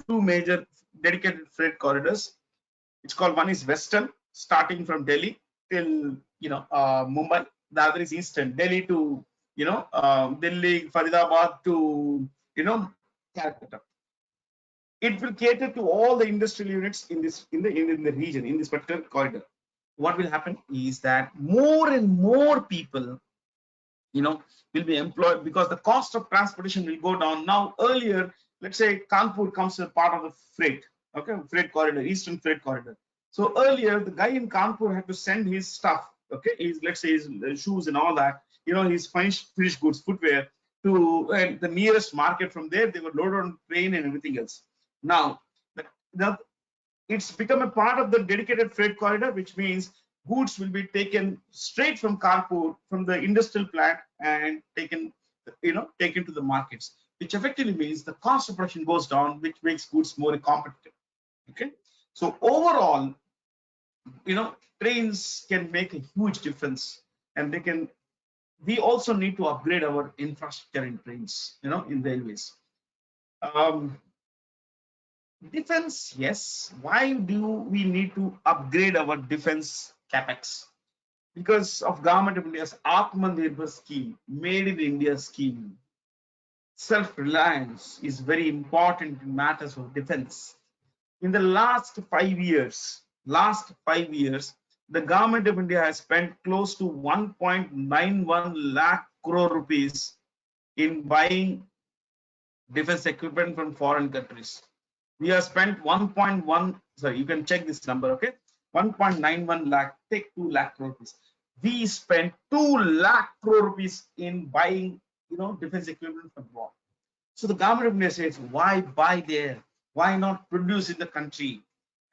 two major dedicated freight corridors. It's called, one is Western, starting from Delhi till Mumbai. The other is Eastern, Delhi to Delhi, Faridabad to Calcutta. It will cater to all the industrial units in the region, in this particular corridor. What will happen is that more and more people will be employed, because the cost of transportation will go down. Now earlier, let's say Kanpur comes as part of the freight, okay, freight corridor, eastern freight corridor. So earlier the guy in Kanpur had to send his stuff, okay, his, let's say, his shoes and all that, his finished goods, footwear, to the nearest market. From there they were loaded on train and everything else. Now it's become a part of the dedicated freight corridor, which means goods will be taken straight from Kanpur, from the industrial plant, and taken to the markets, which effectively means the cost of production goes down, which makes goods more competitive. Okay, so overall, trains can make a huge difference, and we also need to upgrade our infrastructure in trains, in railways. Defense, yes. Why do we need to upgrade our defense capex? Because of Government of India's Atmanirbhar scheme, Made in India scheme. Self-reliance is very important in matters of defense. In the last 5 years, the Government of India has spent close to 1.91 lakh crore rupees in buying defense equipment from foreign countries. We have spent 1.1, sorry, you can check this number, okay? 1.91 lakh, take 2 lakh crore rupees. We spent 2 lakh crore rupees in buying, defense equipment from abroad. So the Government of India says, why buy there? Why not produce in the country?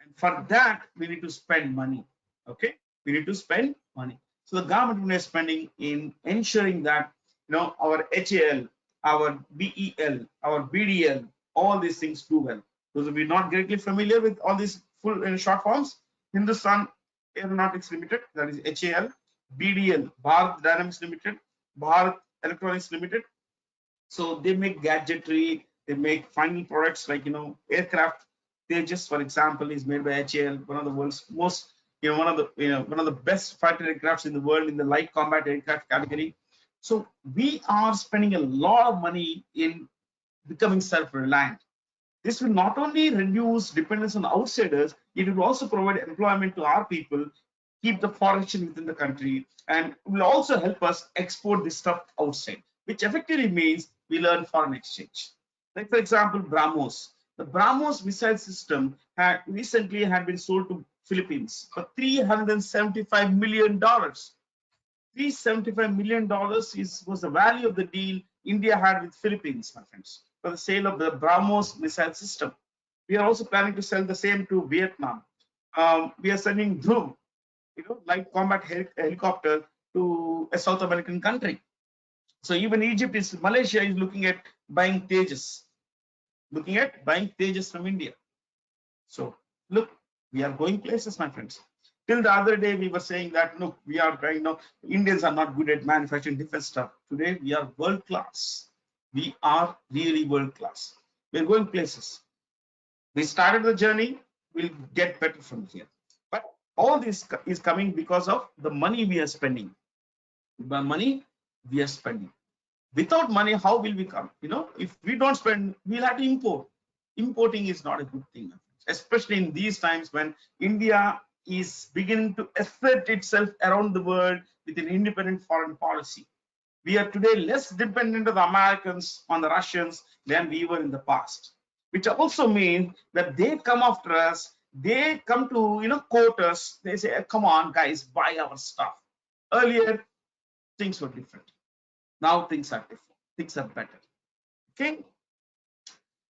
And for that, we need to spend money, okay? We need to spend money. So the Government of India is spending in ensuring that, our HAL, our BEL, our BDL, all these things do well. Those of you not directly familiar with all these full and short forms, Hindustan Aeronautics Limited, that is HAL, BDL, Bharat Dynamics Limited, Bharat Electronics Limited. So they make gadgetry, they make final products like aircraft. Tejas, for example, is made by HAL, one of the world's most, one of the best fighter aircrafts in the world in the light combat aircraft category. So we are spending a lot of money in becoming self-reliant. This will not only reduce dependence on outsiders, it will also provide employment to our people, keep the foreign within the country, and will also help us export this stuff outside, which effectively means we learn foreign exchange. Like, for example, BrahMos. The BrahMos missile system had recently been sold to Philippines for $375 million. $375 million was the value of the deal India had with Philippines, my friends, for the sale of the BrahMos missile system. We are also planning to sell the same to Vietnam. We are sending Dhruv, light combat helicopter to a South American country. So even Malaysia is looking at buying Tejas, from India. So look, we are going places, my friends. Till the other day, we were saying that, look, we are trying, Indians are not good at manufacturing defense stuff. Today, we are world class. We are really world class. We're going places. We started the journey, we'll get better from here. But all this is coming because of the money we are spending. The money we are spending. Without money, how will we come? If we don't spend, we'll have to import. Importing is not a good thing, especially in these times when India is beginning to assert itself around the world with an independent foreign policy. We are today less dependent on the Americans, on the Russians, than we were in the past, which also means that they come after us, they come to, quote us, they say, come on, guys, buy our stuff. Earlier, things were different. Now things are different, things are better. Okay.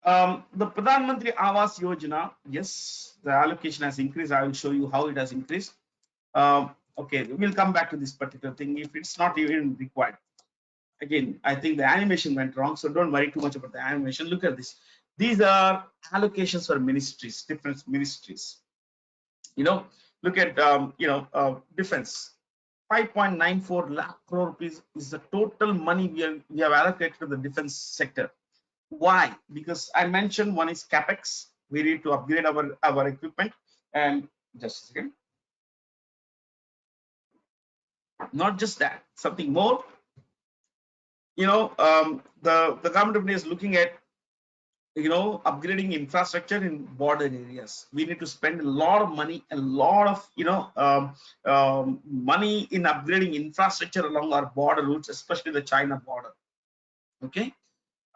The Pradhan Mantri Awas Yojana, yes, the allocation has increased. I will show you how it has increased. Okay, we'll come back to this particular thing if it's not even required. Again, I think the animation went wrong, so don't worry too much about the animation. Look at this. These are allocations for ministries, different ministries. Look at defense. 5.94 lakh crore rupees is the total money we have allocated to the defense sector. Why? Because I mentioned one is capex. We need to upgrade our equipment, and just a second. Not just that, something more. The government is looking at upgrading infrastructure in border areas. We need to spend a lot of money, a lot of money in upgrading infrastructure along our border routes, especially the China border. Okay.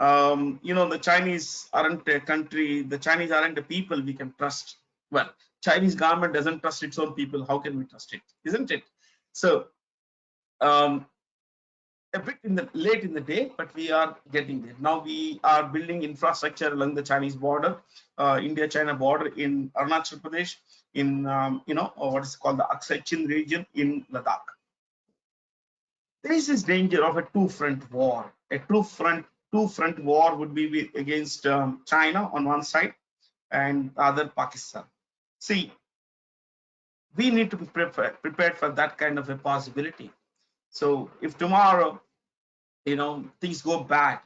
The Chinese aren't a country, the Chinese aren't a people we can trust. Well, Chinese government doesn't trust its own people. How can we trust it? Isn't it? So a bit late in the day, but we are getting there. Now we are building infrastructure along the Chinese border, India-China border in Arunachal Pradesh, in what is called the Aksai Chin region in Ladakh. There is this danger of a two-front war. A two-front war would be against China on one side and other Pakistan. See, we need to be prepared for that kind of a possibility. So if tomorrow, things go bad,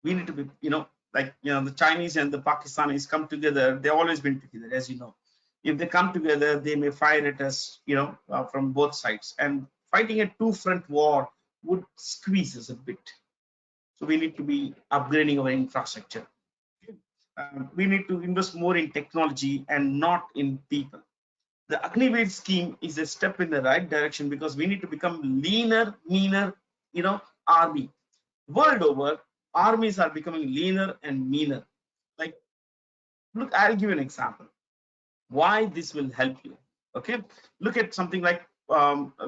we need to be, the Chinese and the Pakistanis come together. They've always been together, as you know. If they come together, they may fire at us, from both sides. And fighting a two-front war would squeeze us a bit. So we need to be upgrading our infrastructure. We need to invest more in technology and not in people. The Agniveer scheme is a step in the right direction because we need to become leaner, meaner, army. World over, armies are becoming leaner and meaner. Like, look, I'll give you an example. Why this will help you. Okay, look at something like Iraq.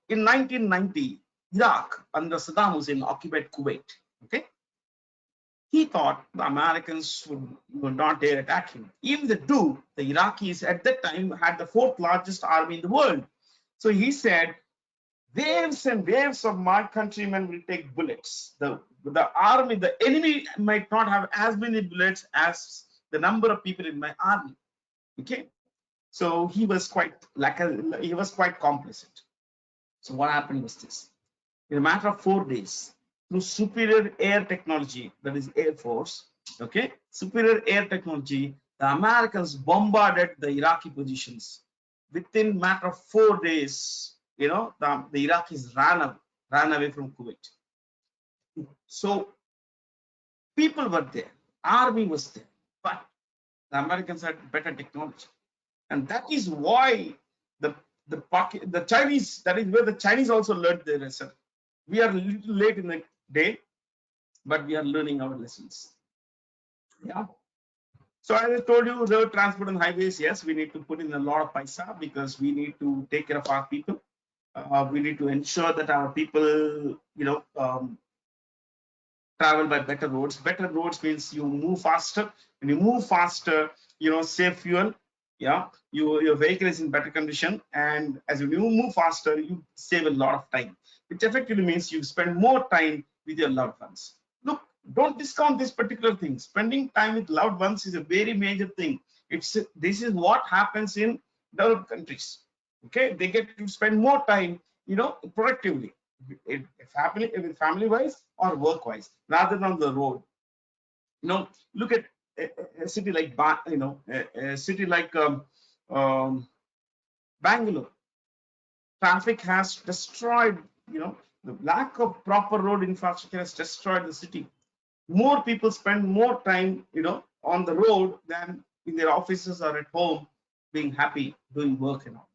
In 1990, Iraq under Saddam Hussein occupied Kuwait. Okay. He thought the Americans would not dare attack him. Even they do, the Iraqis at that time had the fourth largest army in the world. So he said, waves and waves of my countrymen will take bullets. The enemy might not have as many bullets as the number of people in my army. Okay, so he was quite complacent. So what happened was this: in a matter of 4 days, through superior air technology, that is Air Force, okay, superior air technology, the Americans bombarded the Iraqi positions. Within a matter of 4 days, the Iraqis ran away from Kuwait. So people were there, army was there, but the Americans had better technology, and that is why the Chinese, that is where the Chinese also learned their lesson. We are a little late in the day, but we are learning our lessons. Yeah. So as I told you, road transport and highways, yes, we need to put in a lot of paisa because we need to take care of our people. We need to ensure that our people, travel by better roads. Better roads means you move faster. When you move faster, save fuel. Yeah, your vehicle is in better condition, and as you move faster, you save a lot of time, which effectively means you spend more time with your loved ones. Look, don't discount this particular thing. Spending time with loved ones is a very major thing. This is what happens in developed countries. Okay, they get to spend more time, productively, if family wise or work wise, rather than on the road. Look at a city like Bangalore. Traffic has destroyed, the lack of proper road infrastructure has destroyed the city. More people spend more time, on the road than in their offices or at home, being happy, doing work and all.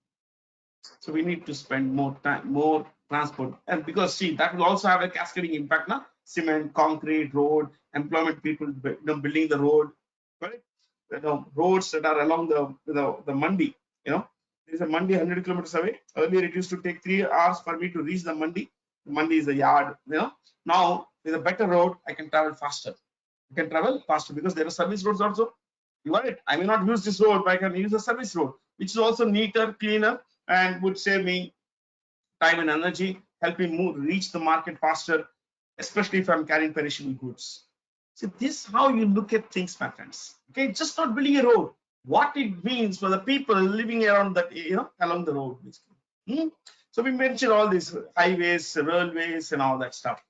So we need to spend more time, more transport, and because see, that will also have a cascading impact now. Cement, concrete, road, employment, people building the road, right? Roads that are along the mandi. There's a mandi 100 kilometers away. Earlier it used to take 3 hours for me to reach the mandi. The mandi is a yard. Now with a better road, I can travel faster. I can travel faster because there are service roads also. You got it. I may not use this road, but I can use a service road, which is also neater, cleaner, and would save me time and energy, help me reach the market faster, especially if I'm carrying perishable goods. So this is how you look at things, my friends. Okay, just not building a road. What it means for the people living around that, along the road, basically. So we mentioned all these highways, railways, and all that stuff.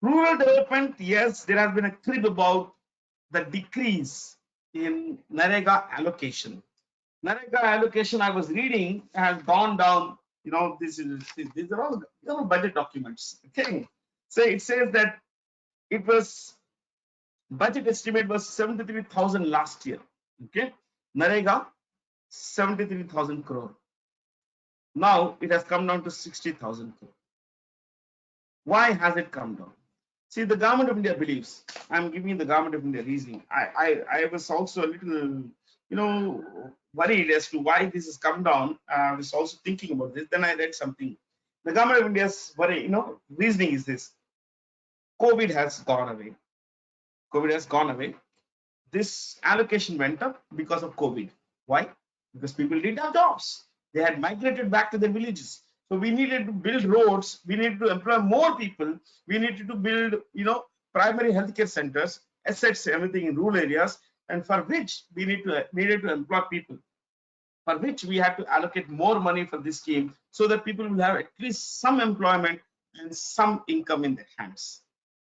Rural development, yes, there has been a crib about the decrease in NAREGA allocation. NAREGA allocation, I was reading, has gone down. These are all budget documents. Okay, so it says that it was budget estimate was 73,000 last year. Okay, NAREGA 73,000 crore. Now it has come down to 60,000 crore. Why has it come down? See, the government of India believes. I'm giving the government of India reasoning. I was also a little, worried as to why this has come down. I was also thinking about this. Then I read something. The government of India's reasoning is this: COVID has gone away. COVID has gone away. This allocation went up because of COVID. Why? Because people didn't have jobs. They had migrated back to their villages. So we needed to build roads. We needed to employ more people. We needed to build, primary healthcare centers, assets, everything in rural areas, and for which we needed to employ people. For which we had to allocate more money for this scheme, so that people will have at least some employment and some income in their hands.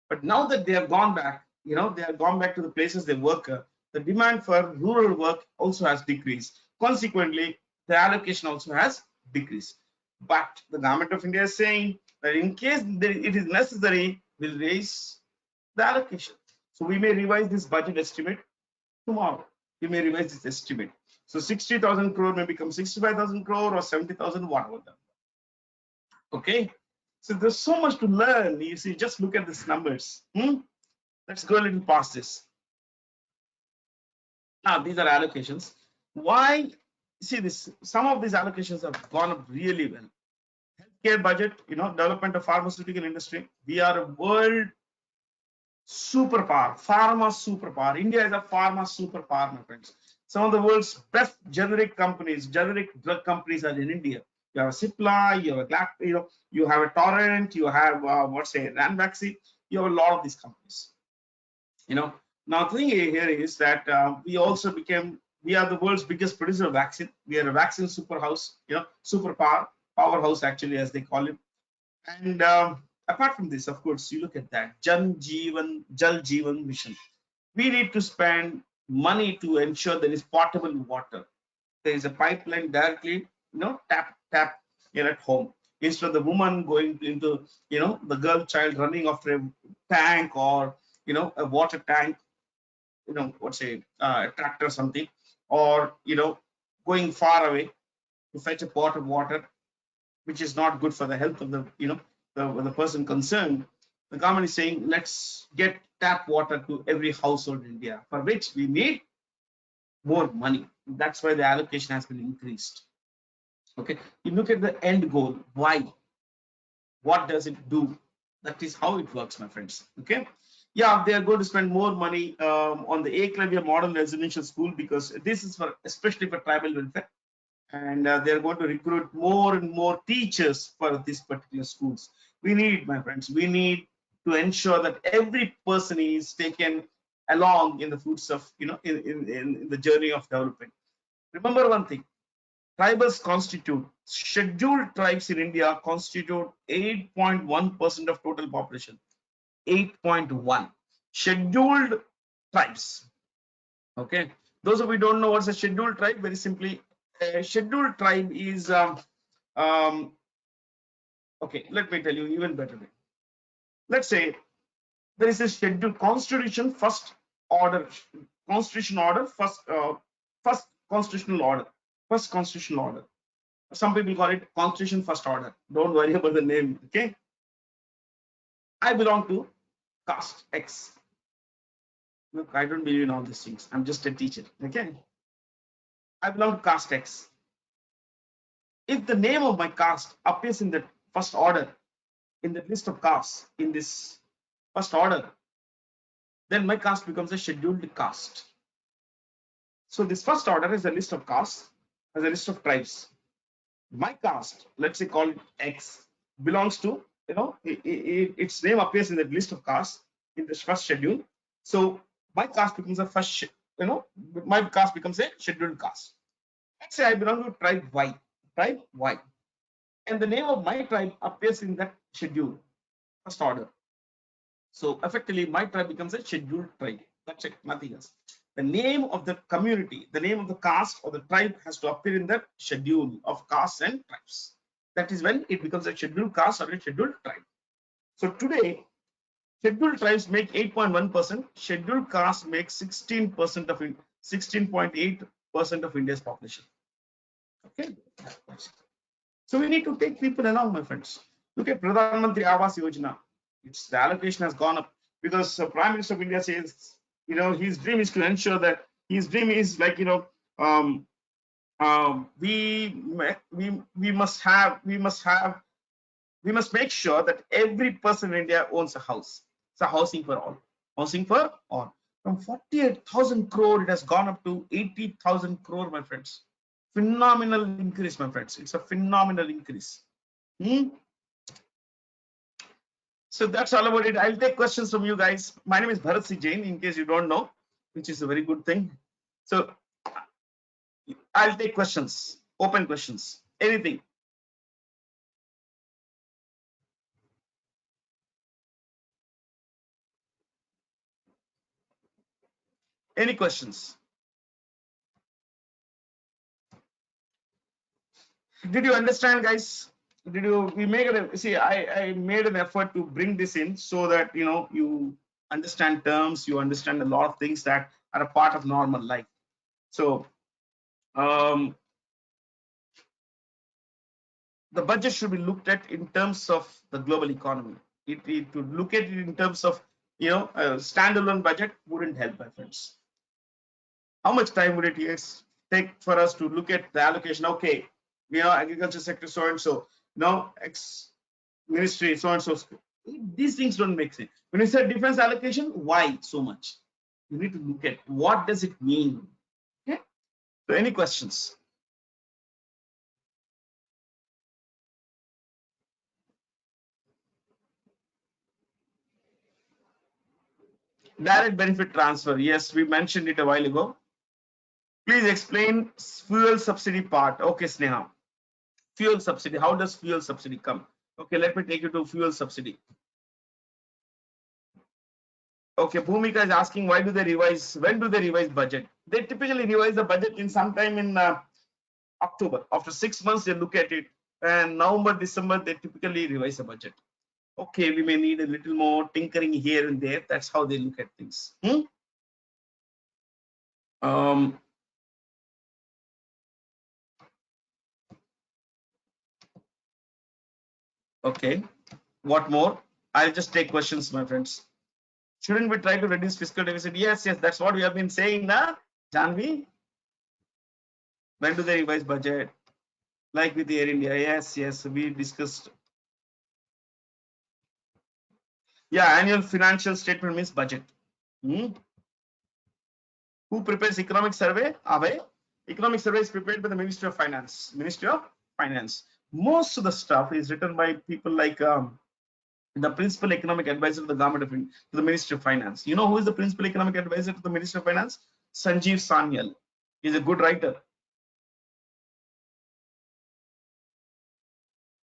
But now that they have gone back, they have gone back to the places they work. The demand for rural work also has decreased. Consequently, the allocation also has decreased. But the government of India is saying that in case it is necessary, we'll raise the allocation. So we may revise this budget estimate tomorrow. We may revise this estimate. So 60,000 crore may become 65,000 crore or 70,000, whatever. Okay. So there's so much to learn. You see, just look at these numbers. Let's go a little past this. Now, these are allocations. Why? See, some of these allocations have gone up really well. Healthcare budget, development of pharmaceutical industry. We are a world superpower, pharma superpower. India is a pharma superpower, my friends. Some of the world's best generic drug companies are in India. You have a Cipla, you have a you have a Torrent, you have Ranbaxy. You have a lot of these companies. Now the thing here is that we are the world's biggest producer of vaccine. We are a vaccine superhouse, powerhouse actually, as they call it. And apart from this, of course, you look at that Jal Jeevan mission. We need to spend money to ensure there is potable water. There is a pipeline directly, tap here at home. Instead of the woman going into, the girl child running after a tank or, a water tank, a tractor or something, or, going far away to fetch a pot of water, which is not good for the health of the person concerned. The government is saying, let's get tap water to every household in India, for which we need more money. That's why the allocation has been increased. Okay, you look at the end goal. Why? What does it do? That is how it works, my friends. Okay, yeah, they are going to spend more money on the Eklavya model residential school, because this is especially for tribal welfare, and they are going to recruit more and more teachers for these particular schools. We need, my friends, we need to ensure that every person is taken along in the fruits of, in the journey of development. Remember one thing: tribals scheduled tribes in India constitute 8.1% of total population. 8.1 scheduled tribes. Okay, those of you don't know what's a scheduled tribe, very simply, a scheduled tribe is okay, let me tell you even better way. Let's say there is a scheduled constitution first order, first constitutional order. Some people call it constitution first order. Don't worry about the name. Okay, I belong to caste X. Look, I don't believe in all these things. I'm just a teacher. Okay, I belong to caste X. If the name of my caste appears in the first order, in the list of castes in this first order, then my caste becomes a scheduled caste. So this first order is a list of castes, as a list of tribes. My caste, let's say call it X, belongs to, its name appears in the list of castes. in the first schedule. So my caste becomes a first, my caste becomes a scheduled caste. Let's say I belong to tribe Y, and the name of my tribe appears in that schedule, first order. So effectively, my tribe becomes a scheduled tribe. That's it, nothing else. The name of the community, the name of the caste or the tribe has to appear in that schedule of castes and tribes. That is when it becomes a scheduled caste or a scheduled tribe. So today, scheduled tribes make 8.1%, scheduled caste makes 16% of 16.8% of India's population. Okay. So we need to take people along, my friends. Look at Pradhan Mantri Awas Yojana. The allocation has gone up because the Prime Minister of India says, his dream is to ensure that his dream is like, we must make sure that every person in India owns a house. It's a housing for all. Housing for all. From 48,000 crore, it has gone up to 80,000 crore, my friends. Phenomenal increase, my friends. It's a phenomenal increase. So that's all about it. I'll take questions from you guys. My name is Bharat C. Jain, in case you don't know, which is a very good thing. So I'll take questions, open questions, anything. Any questions? Did you understand, guys? We make it? See, I made an effort to bring this in so that you understand terms, you understand a lot of things that are a part of normal life. So the budget should be looked at in terms of the global economy. To look at it in terms of a standalone budget wouldn't help, my friends. How much time would it take for us to look at the allocation? Okay, agriculture sector so and so, X ministry so and so. These things don't make sense. When you say defense allocation, why so much? You need to look at what does it mean. Okay. So any questions? Direct benefit transfer. Yes, we mentioned it a while ago. Please explain fuel subsidy part. Okay, Sneha. Fuel subsidy. How does fuel subsidy come? Okay, let me take you to fuel subsidy. Okay, Bhumika is asking when do they revise budget? They typically revise the budget in sometime in October. After 6 months, they look at it, and November, December, they typically revise the budget. Okay, we may need a little more tinkering here and there. That's how they look at things. Okay, what more? I'll just take questions, my friends. Shouldn't we try to reduce fiscal deficit? Yes, that's what we have been saying, na, Janvi? When do they revise budget? Like with Air India? Yes, we discussed. Yeah, annual financial statement means budget. Who prepares economic survey? Abhay? Economic survey is prepared by the Ministry of Finance. Ministry of Finance. Most of the stuff is written by people like the principal economic advisor to the government of India, to the Ministry of Finance. You know who is the principal economic advisor to the Ministry of Finance? Sanjeev Sanyal. He's a good writer.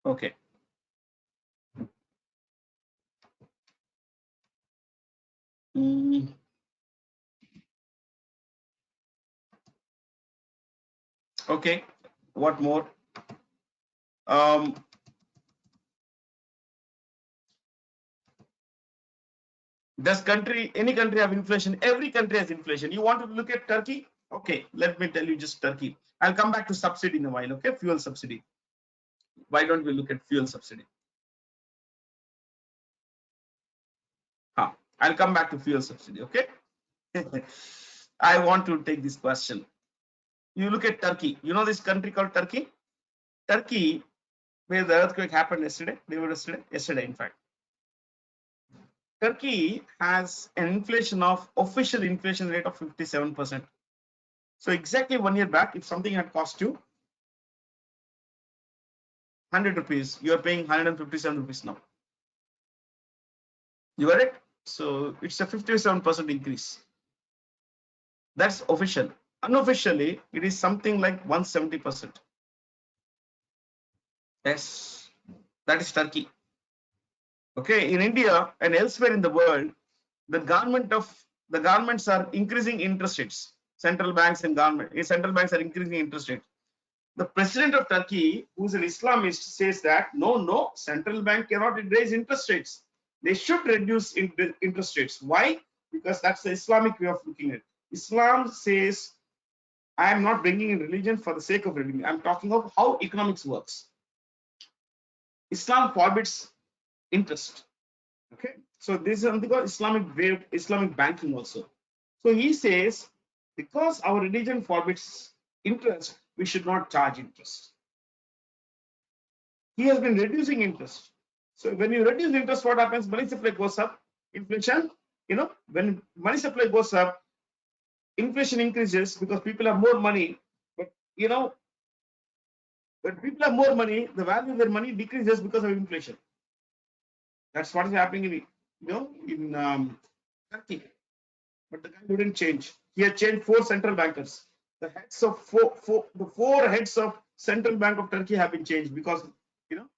Okay. Okay. What more? Does any country have inflation? Every country has inflation. You want to look at Turkey? Okay, let me tell you just Turkey. I'll come back to subsidy in a while. Okay, fuel subsidy. Why don't we look at fuel subsidy? I'll come back to fuel subsidy. Okay. I want to take this question. You look at Turkey. You know this country called Turkey? Turkey, where the earthquake happened yesterday. Yesterday, in fact. Turkey has an inflation of official inflation rate of 57%. So exactly 1 year back, if something had cost you 100 rupees, you are paying 157 rupees now. You got it? So it's a 57% increase. That's official. Unofficially, it is something like 170%. Yes, that is Turkey. Okay, in India and elsewhere in the world, the governments are increasing interest rates. Central banks are increasing interest rates. The president of Turkey, who's an Islamist, says that no, central bank cannot raise interest rates. They should reduce interest rates. Why? Because that's the Islamic way of looking at it. Islam says, I am not bringing in religion for the sake of religion. I'm talking of how economics works. Islam forbids interest. Okay, so this is something called Islamic way of Islamic banking also. So he says, because our religion forbids interest, we should not charge interest. He has been reducing interest. So when you reduce interest, what happens? Money supply goes up, inflation, when money supply goes up, inflation increases because people have more money. But when people have more money, the value of their money decreases because of inflation. That's what is happening in Turkey. But the guy didn't change. He had changed 4 central bankers. The heads of the four heads of Central Bank of Turkey have been changed because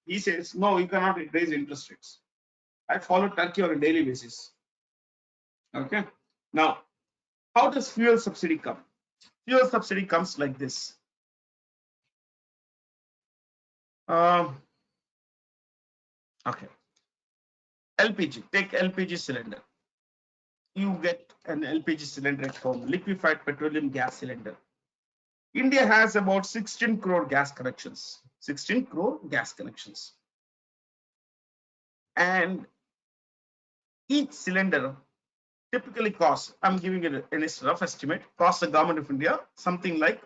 he says no, you cannot raise interest rates. I follow Turkey on a daily basis. Okay. Now, how does fuel subsidy come? Fuel subsidy comes like this. Okay. LPG. Take LPG cylinder. You get an LPG cylinder at home, liquefied petroleum gas cylinder. India has about 16 crore gas connections. 16 crore gas connections. And each cylinder typically costs, I'm giving it a rough estimate, costs the government of India something like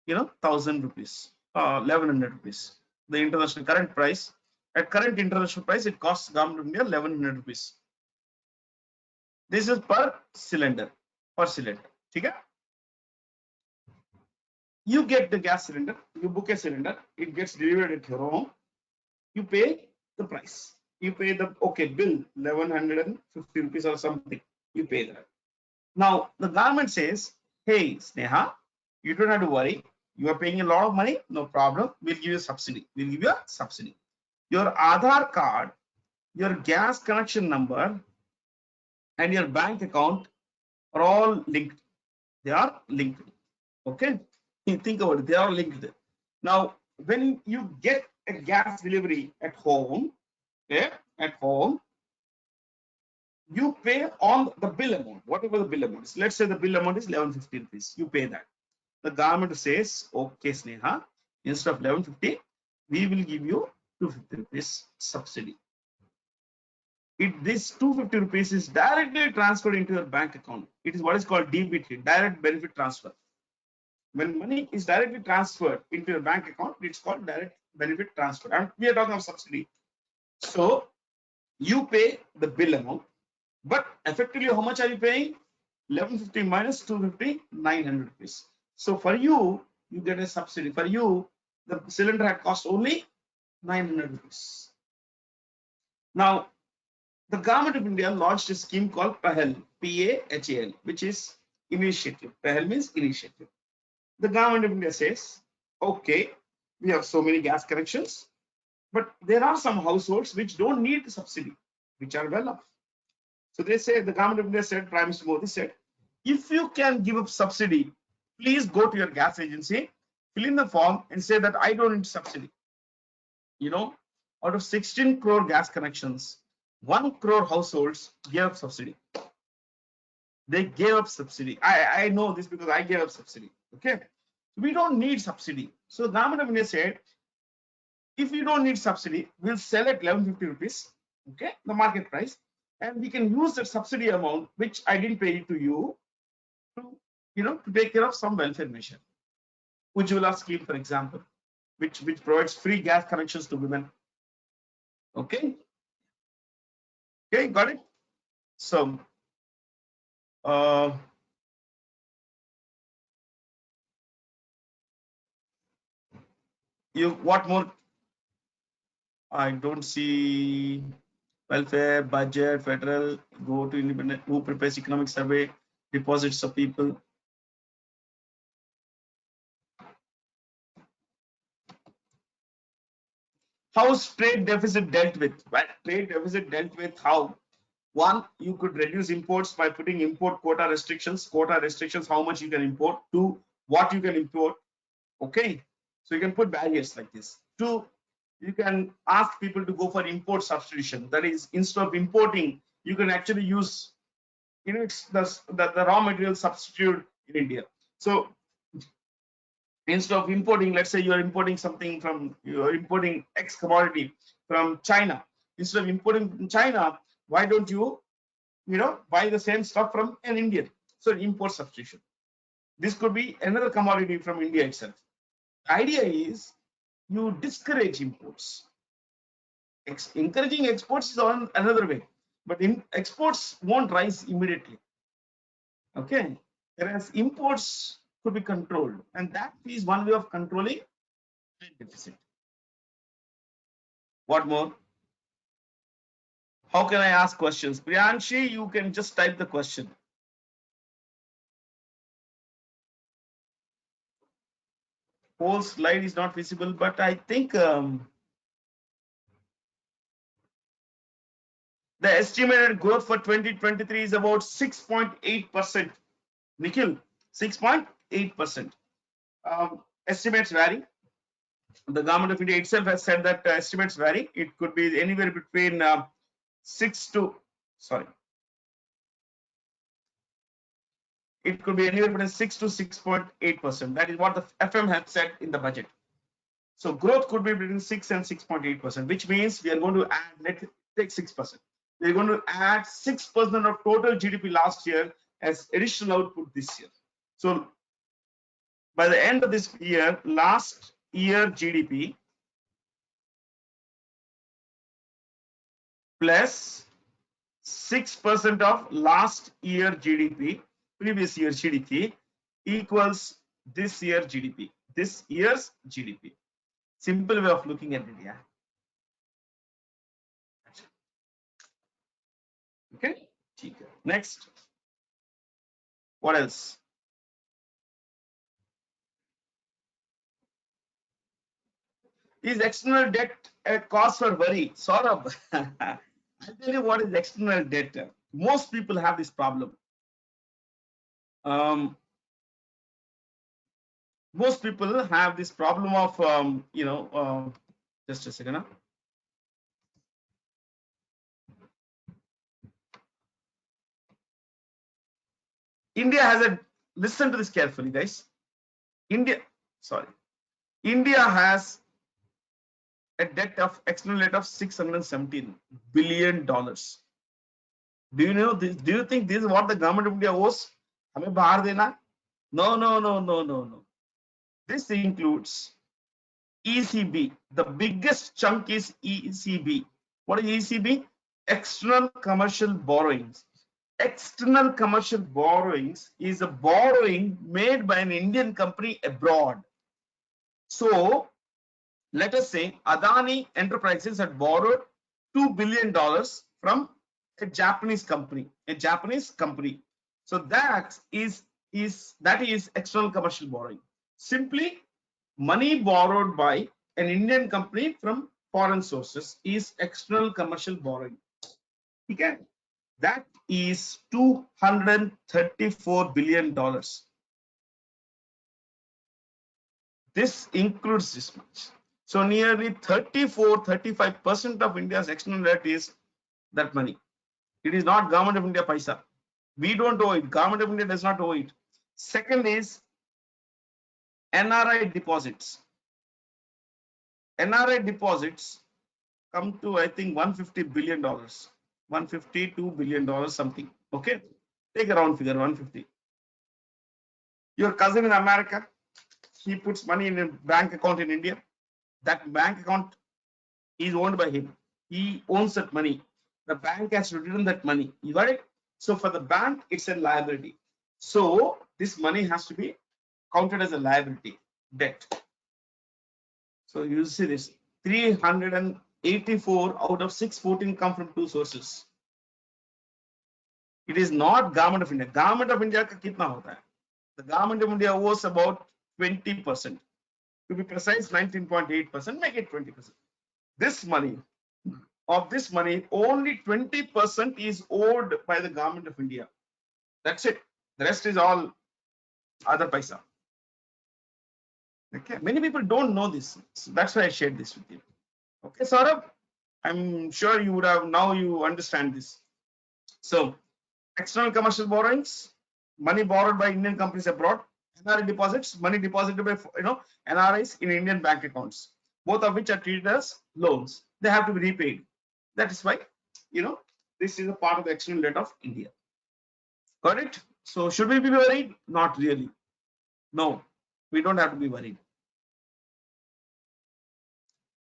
1,000 rupees, 1,100 rupees. The international current price, at current international price, it costs the government of India 1,100 rupees. This is per cylinder. Okay? You get the gas cylinder, you book a cylinder, it gets delivered at your home, you pay the price. You pay the bill 1,150 rupees or something. You pay that. Now the government says, hey Sneha, you don't have to worry. You are paying a lot of money, no problem. We'll give you a subsidy. Your Aadhaar card, your gas connection number, and your bank account are all linked. They are linked. Okay. Think about it. They are linked. Now, when you get a gas delivery at home, you pay on the bill amount, whatever the bill amount is. Let's say the bill amount is 1,150 rupees. You pay that. The government says, okay, Sneha, instead of 1,150, we will give you 250 rupees subsidy. This 250 rupees is directly transferred into your bank account. It is what is called DBT, direct benefit transfer. When money is directly transferred into your bank account, it's called direct benefit transfer. And we are talking of subsidy. So you pay the bill amount, but effectively, how much are you paying? 1,150 minus 250, 900 rupees. So for you, you get a subsidy. For you, the cylinder had cost only 900 rupees. Now, the government of India launched a scheme called PAHAL, P-A-H-A-L, which is initiative. PAHAL means initiative. The government of India says, okay, we have so many gas connections, but there are some households which don't need the subsidy, which are well off. So they say, the government of India said, Prime Minister Modi said, if you can give up subsidy, please go to your gas agency, fill in the form and say that I don't need subsidy. Out of 16 crore gas connections, 1 crore households gave up subsidy. They gave up subsidy. I know this because I gave up subsidy. Okay. We don't need subsidy. So the government of India said, if you don't need subsidy, we'll sell at 1,150 rupees. Okay, the market price. And we can use that subsidy amount, which I didn't pay to you, to take care of some welfare measure. Ujjwala scheme, for example, which provides free gas connections to women. Okay. Okay, got it? So, what more? I don't see. welfare, budget, federal, go to independent, who prepares economic survey, deposits of people. How's trade deficit dealt with? Well, trade deficit dealt with how? One, you could reduce imports by putting import quota restrictions. Quota restrictions, how much you can import. Two, what you can import. Okay, so you can put barriers like this. Two, you can ask people to go for import substitution. That is, instead of importing, you can actually use, it's the raw material substitute in India. So instead of importing, let's say you're importing X commodity from China. Instead of importing from China, why don't you buy the same stuff from an Indian? So import substitution. This could be another commodity from India itself. The idea is you discourage imports. Encouraging exports is on another way, but exports won't rise immediately. Okay, whereas imports could be controlled, and that is one way of controlling trade deficit. What more? How can I ask questions? Priyanshi, you can just type the question. Whole slide is not visible, but I think the estimated growth for 2023 is about 6.8%. Nikhil, 6.8%. Estimates vary. The government of India itself has said that estimates vary. It could be anywhere between 6 to, sorry, it could be anywhere between 6 to 6.8%. That is what the FM had said in the budget. So growth could be between 6 and 6.8%, which means we are going to add, let's take 6%. We're going to add 6% of total GDP last year as additional output this year. So by the end of this year, last year GDP plus 6% of last year GDP, previous year GDP, equals this year GDP, this year's GDP. Simple way of looking at it, yeah. Okay, next. What else? Is external debt a cause for worry? Saurabh, I'll tell you what is external debt. Most people have this problem. Most people have this problem of, just a second. India has a, listen to this carefully, guys. India has a debt of external debt of $617 billion. Do you know this? Do you think this is what the government of India owes? हमें बाहर देना? No. This includes ECB. The biggest chunk is ECB. What is ECB? External commercial borrowings. External commercial borrowings is a borrowing made by an Indian company abroad. So let us say Adani Enterprises had borrowed $2 billion from a Japanese company. So that is external commercial borrowing. Simply money borrowed by an Indian company from foreign sources is external commercial borrowing. Okay, that is $234 billion. This includes this much. So nearly 35% of India's external debt is that money. It is not government of India paisa. We don't owe it. Government of India does not owe it. Second is NRI deposits. NRI deposits come to, I think, $150 billion, $152 billion something. Okay, take a round figure, 150. Your cousin in America, he puts money in a bank account in India. That bank account is owned by him. He owns that money. The bank has to return that money. You got it? So for the bank, it's a liability. So this money has to be counted as a liability, debt. So you see this $334 84 out of 614 come from two sources. It is not Government of India. Government of India का कितना होता है? The Government of India owes about 20%. To be precise, 19.8%. Make it 20%. This money, of this money, only 20% is owed by the Government of India. That's it. The rest is all other paisa. Okay. Many people don't know this. So that's why I shared this with you. Okay, Saurabh, I'm sure you would have, now you understand this. So, external commercial borrowings, money borrowed by Indian companies abroad, NRI deposits, money deposited by NRIs in Indian bank accounts, both of which are treated as loans. They have to be repaid. That is why, this is a part of the external debt of India. Got it? So, should we be worried? Not really. No, we don't have to be worried.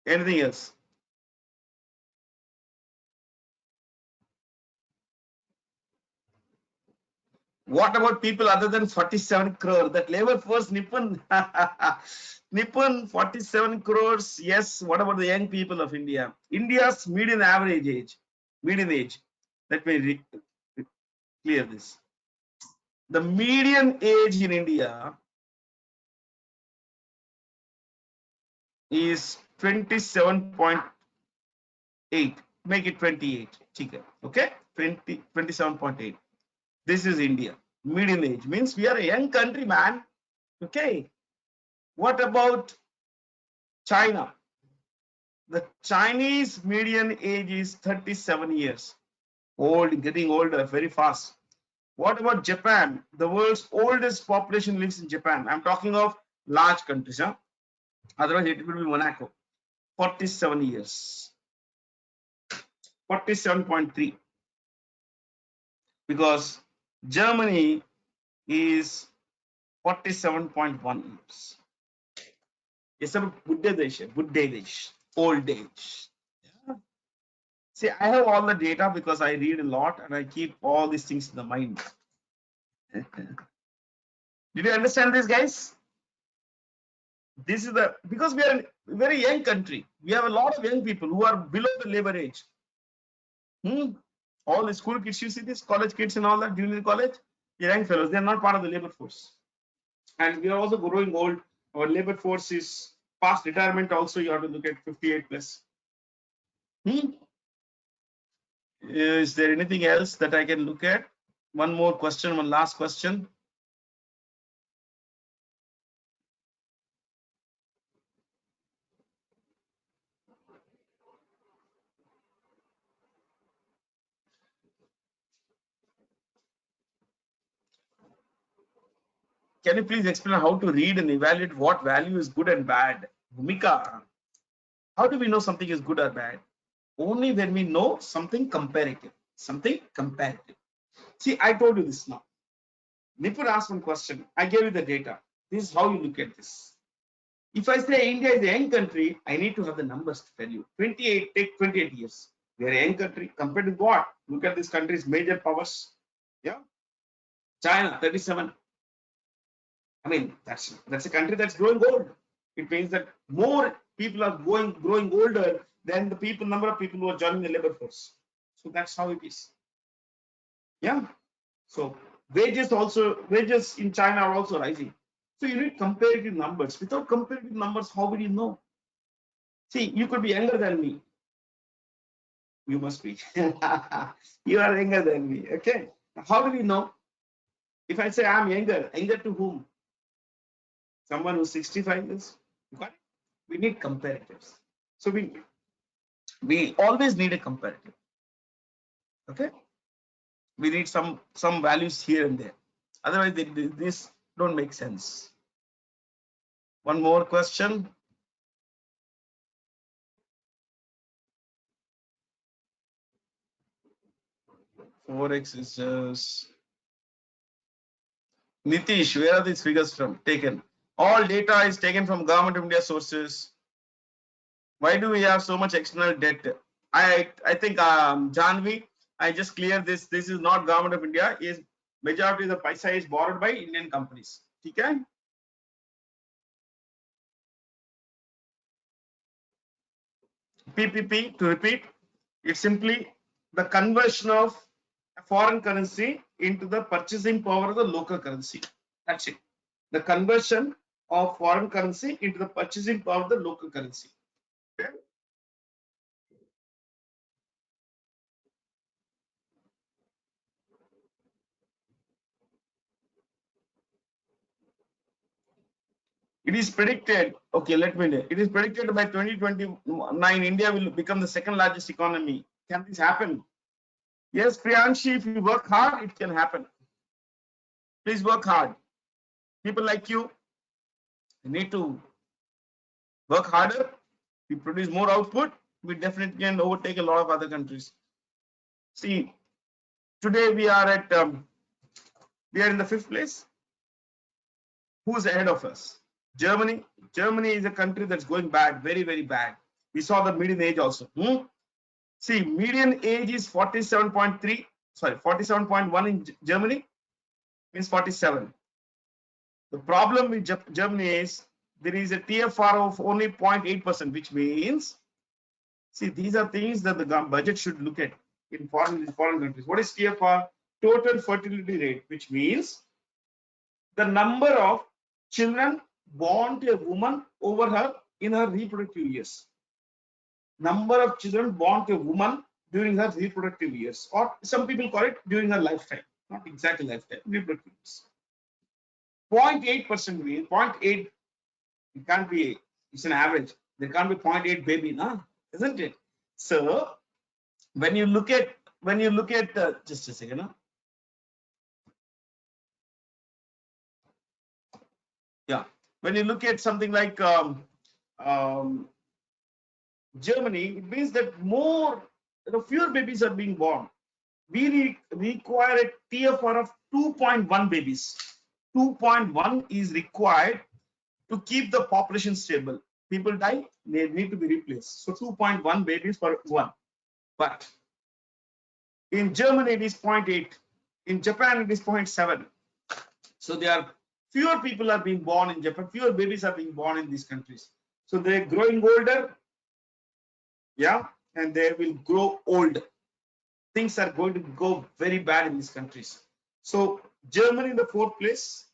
Anything else? What about people other than 47 crore? That labor force, Nippon, Nippon, 47 crores. Yes. What about the young people of India? India's median age. Let me clear this. The median age in India is 27.8. Make it 28. Okay, 27.8. This is India. Median age means we are a young country, man. Okay. What about China? The Chinese median age is 37 years. Old, getting older very fast. What about Japan? The world's oldest population lives in Japan. I'm talking of large countries. Huh? Otherwise, it will be Monaco. 47 years. 47.3. Because Germany is 47.1 years. It's a good age, old age. Yeah. See, I have all the data because I read a lot and I keep all these things in the mind. Did you understand this, guys? This is because we are a very young country. We have a lot of young people who are below the labor age. All the school kids, you see this, college kids and all that, junior college, the young fellows, they are not part of the labor force. And we are also growing old. Our labor force is past retirement also, you have to look at 58 plus. Is there anything else that I can look at? One more question, one last question. Can you please explain how to read and evaluate what value is good and bad? Bhumika, how do we know something is good or bad? Only when we know something comparative. See, I told you this now. Nipur asked one question. I gave you the data. This is how you look at this. If I say India is a young country, I need to have the numbers to tell you. 28, take 28 years. We are a young country. Compared with what? Look at this country's major powers. Yeah. China, 37. I mean, that's a country that's growing old. It means that more people are growing older than the number of people who are joining the labor force. So that's how it is. Yeah. So wages in China are also rising. So you need comparative numbers. Without comparative numbers, how will you know? See, you could be younger than me. You must be. You are younger than me. Okay. How do we know? If I say I'm younger to whom? Someone who's 65 years. Got it? We need comparatives. So we always need a comparative. Okay. We need some values here and there. Otherwise, this don't make sense. One more question. Forex is just Nitish. Where are these figures from? Taken. All data is taken from Government of India sources. Why do we have so much external debt? I think Janvi, I just clear this. This is not Government of India. Is majority of the paisa is borrowed by Indian companies. Okay. PPP, to repeat, it's simply the conversion of a foreign currency into the purchasing power of the local currency. That's it. The conversion of foreign currency into the purchasing power of the local currency. Okay. It is predicted, okay, let me know. It is predicted by 2029, India will become the second largest economy. Can this happen? Yes, Priyanshi, if you work hard, it can happen. Please work hard. People like you need to work harder. We produce more output. We definitely can overtake a lot of other countries. See, today we are at, we are in the 5th place. Who's ahead of us? Germany. Germany is a country that's going bad, very, very bad. We saw the median age also. See, median age is 47.3, sorry, 47.1 in Germany, means 47. The problem with Germany is there is a TFR of only 0.8%, which means, see, these are things that the budget should look at in foreign countries. What is TFR? Total fertility rate, which means the number of children born to a woman over her in her reproductive years. Number of children born to a woman during her reproductive years, or some people call it during her lifetime, not exactly lifetime, reproductive years. 0.8% means 0.8. It can't be. It's an average. There can't be 0.8 baby, no, isn't it? So when you look at just a second, no? Yeah. When you look at something like Germany, it means that fewer babies are being born. We require a TFR of 2.1 babies. 2.1 is required to keep the population stable. People die, they need to be replaced. So 2.1 babies per one. But in Germany, it is 0.8. In Japan, it is 0.7. So there are fewer people are being born in Japan. Fewer babies are being born in these countries. So they're growing older. Yeah, and they will grow old. Things are going to go very bad in these countries. So Germany in the 4th place,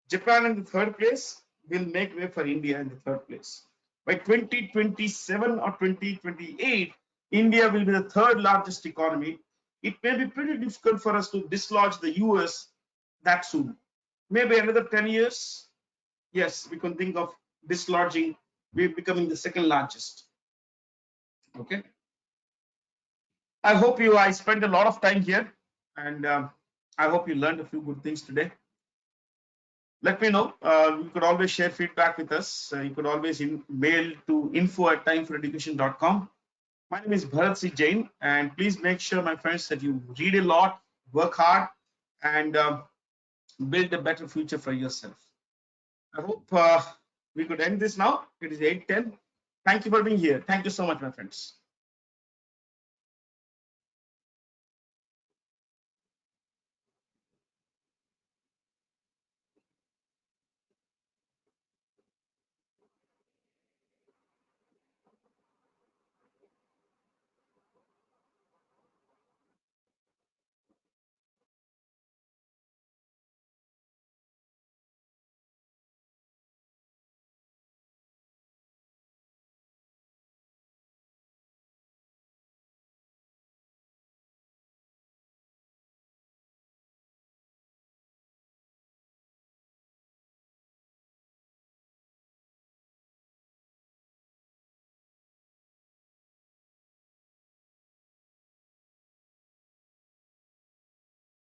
Japan in the 3rd place, will make way for India in the 3rd place. By 2027 or 2028, India will be the 3rd largest economy. It may be pretty difficult for us to dislodge the US that soon. Maybe another 10 years. Yes, we can think of dislodging, we're becoming the 2nd largest. Okay. I hope I spent a lot of time here, and I hope you learned a few good things today. Let me know. You could always share feedback with us. You could always mail to info@timeforeducation.com. My name is Bharat C. Jain, and please make sure, my friends, that you read a lot, work hard, and build a better future for yourself. I hope we could end this now. It is 8:10. Thank you for being here. Thank you so much, my friends.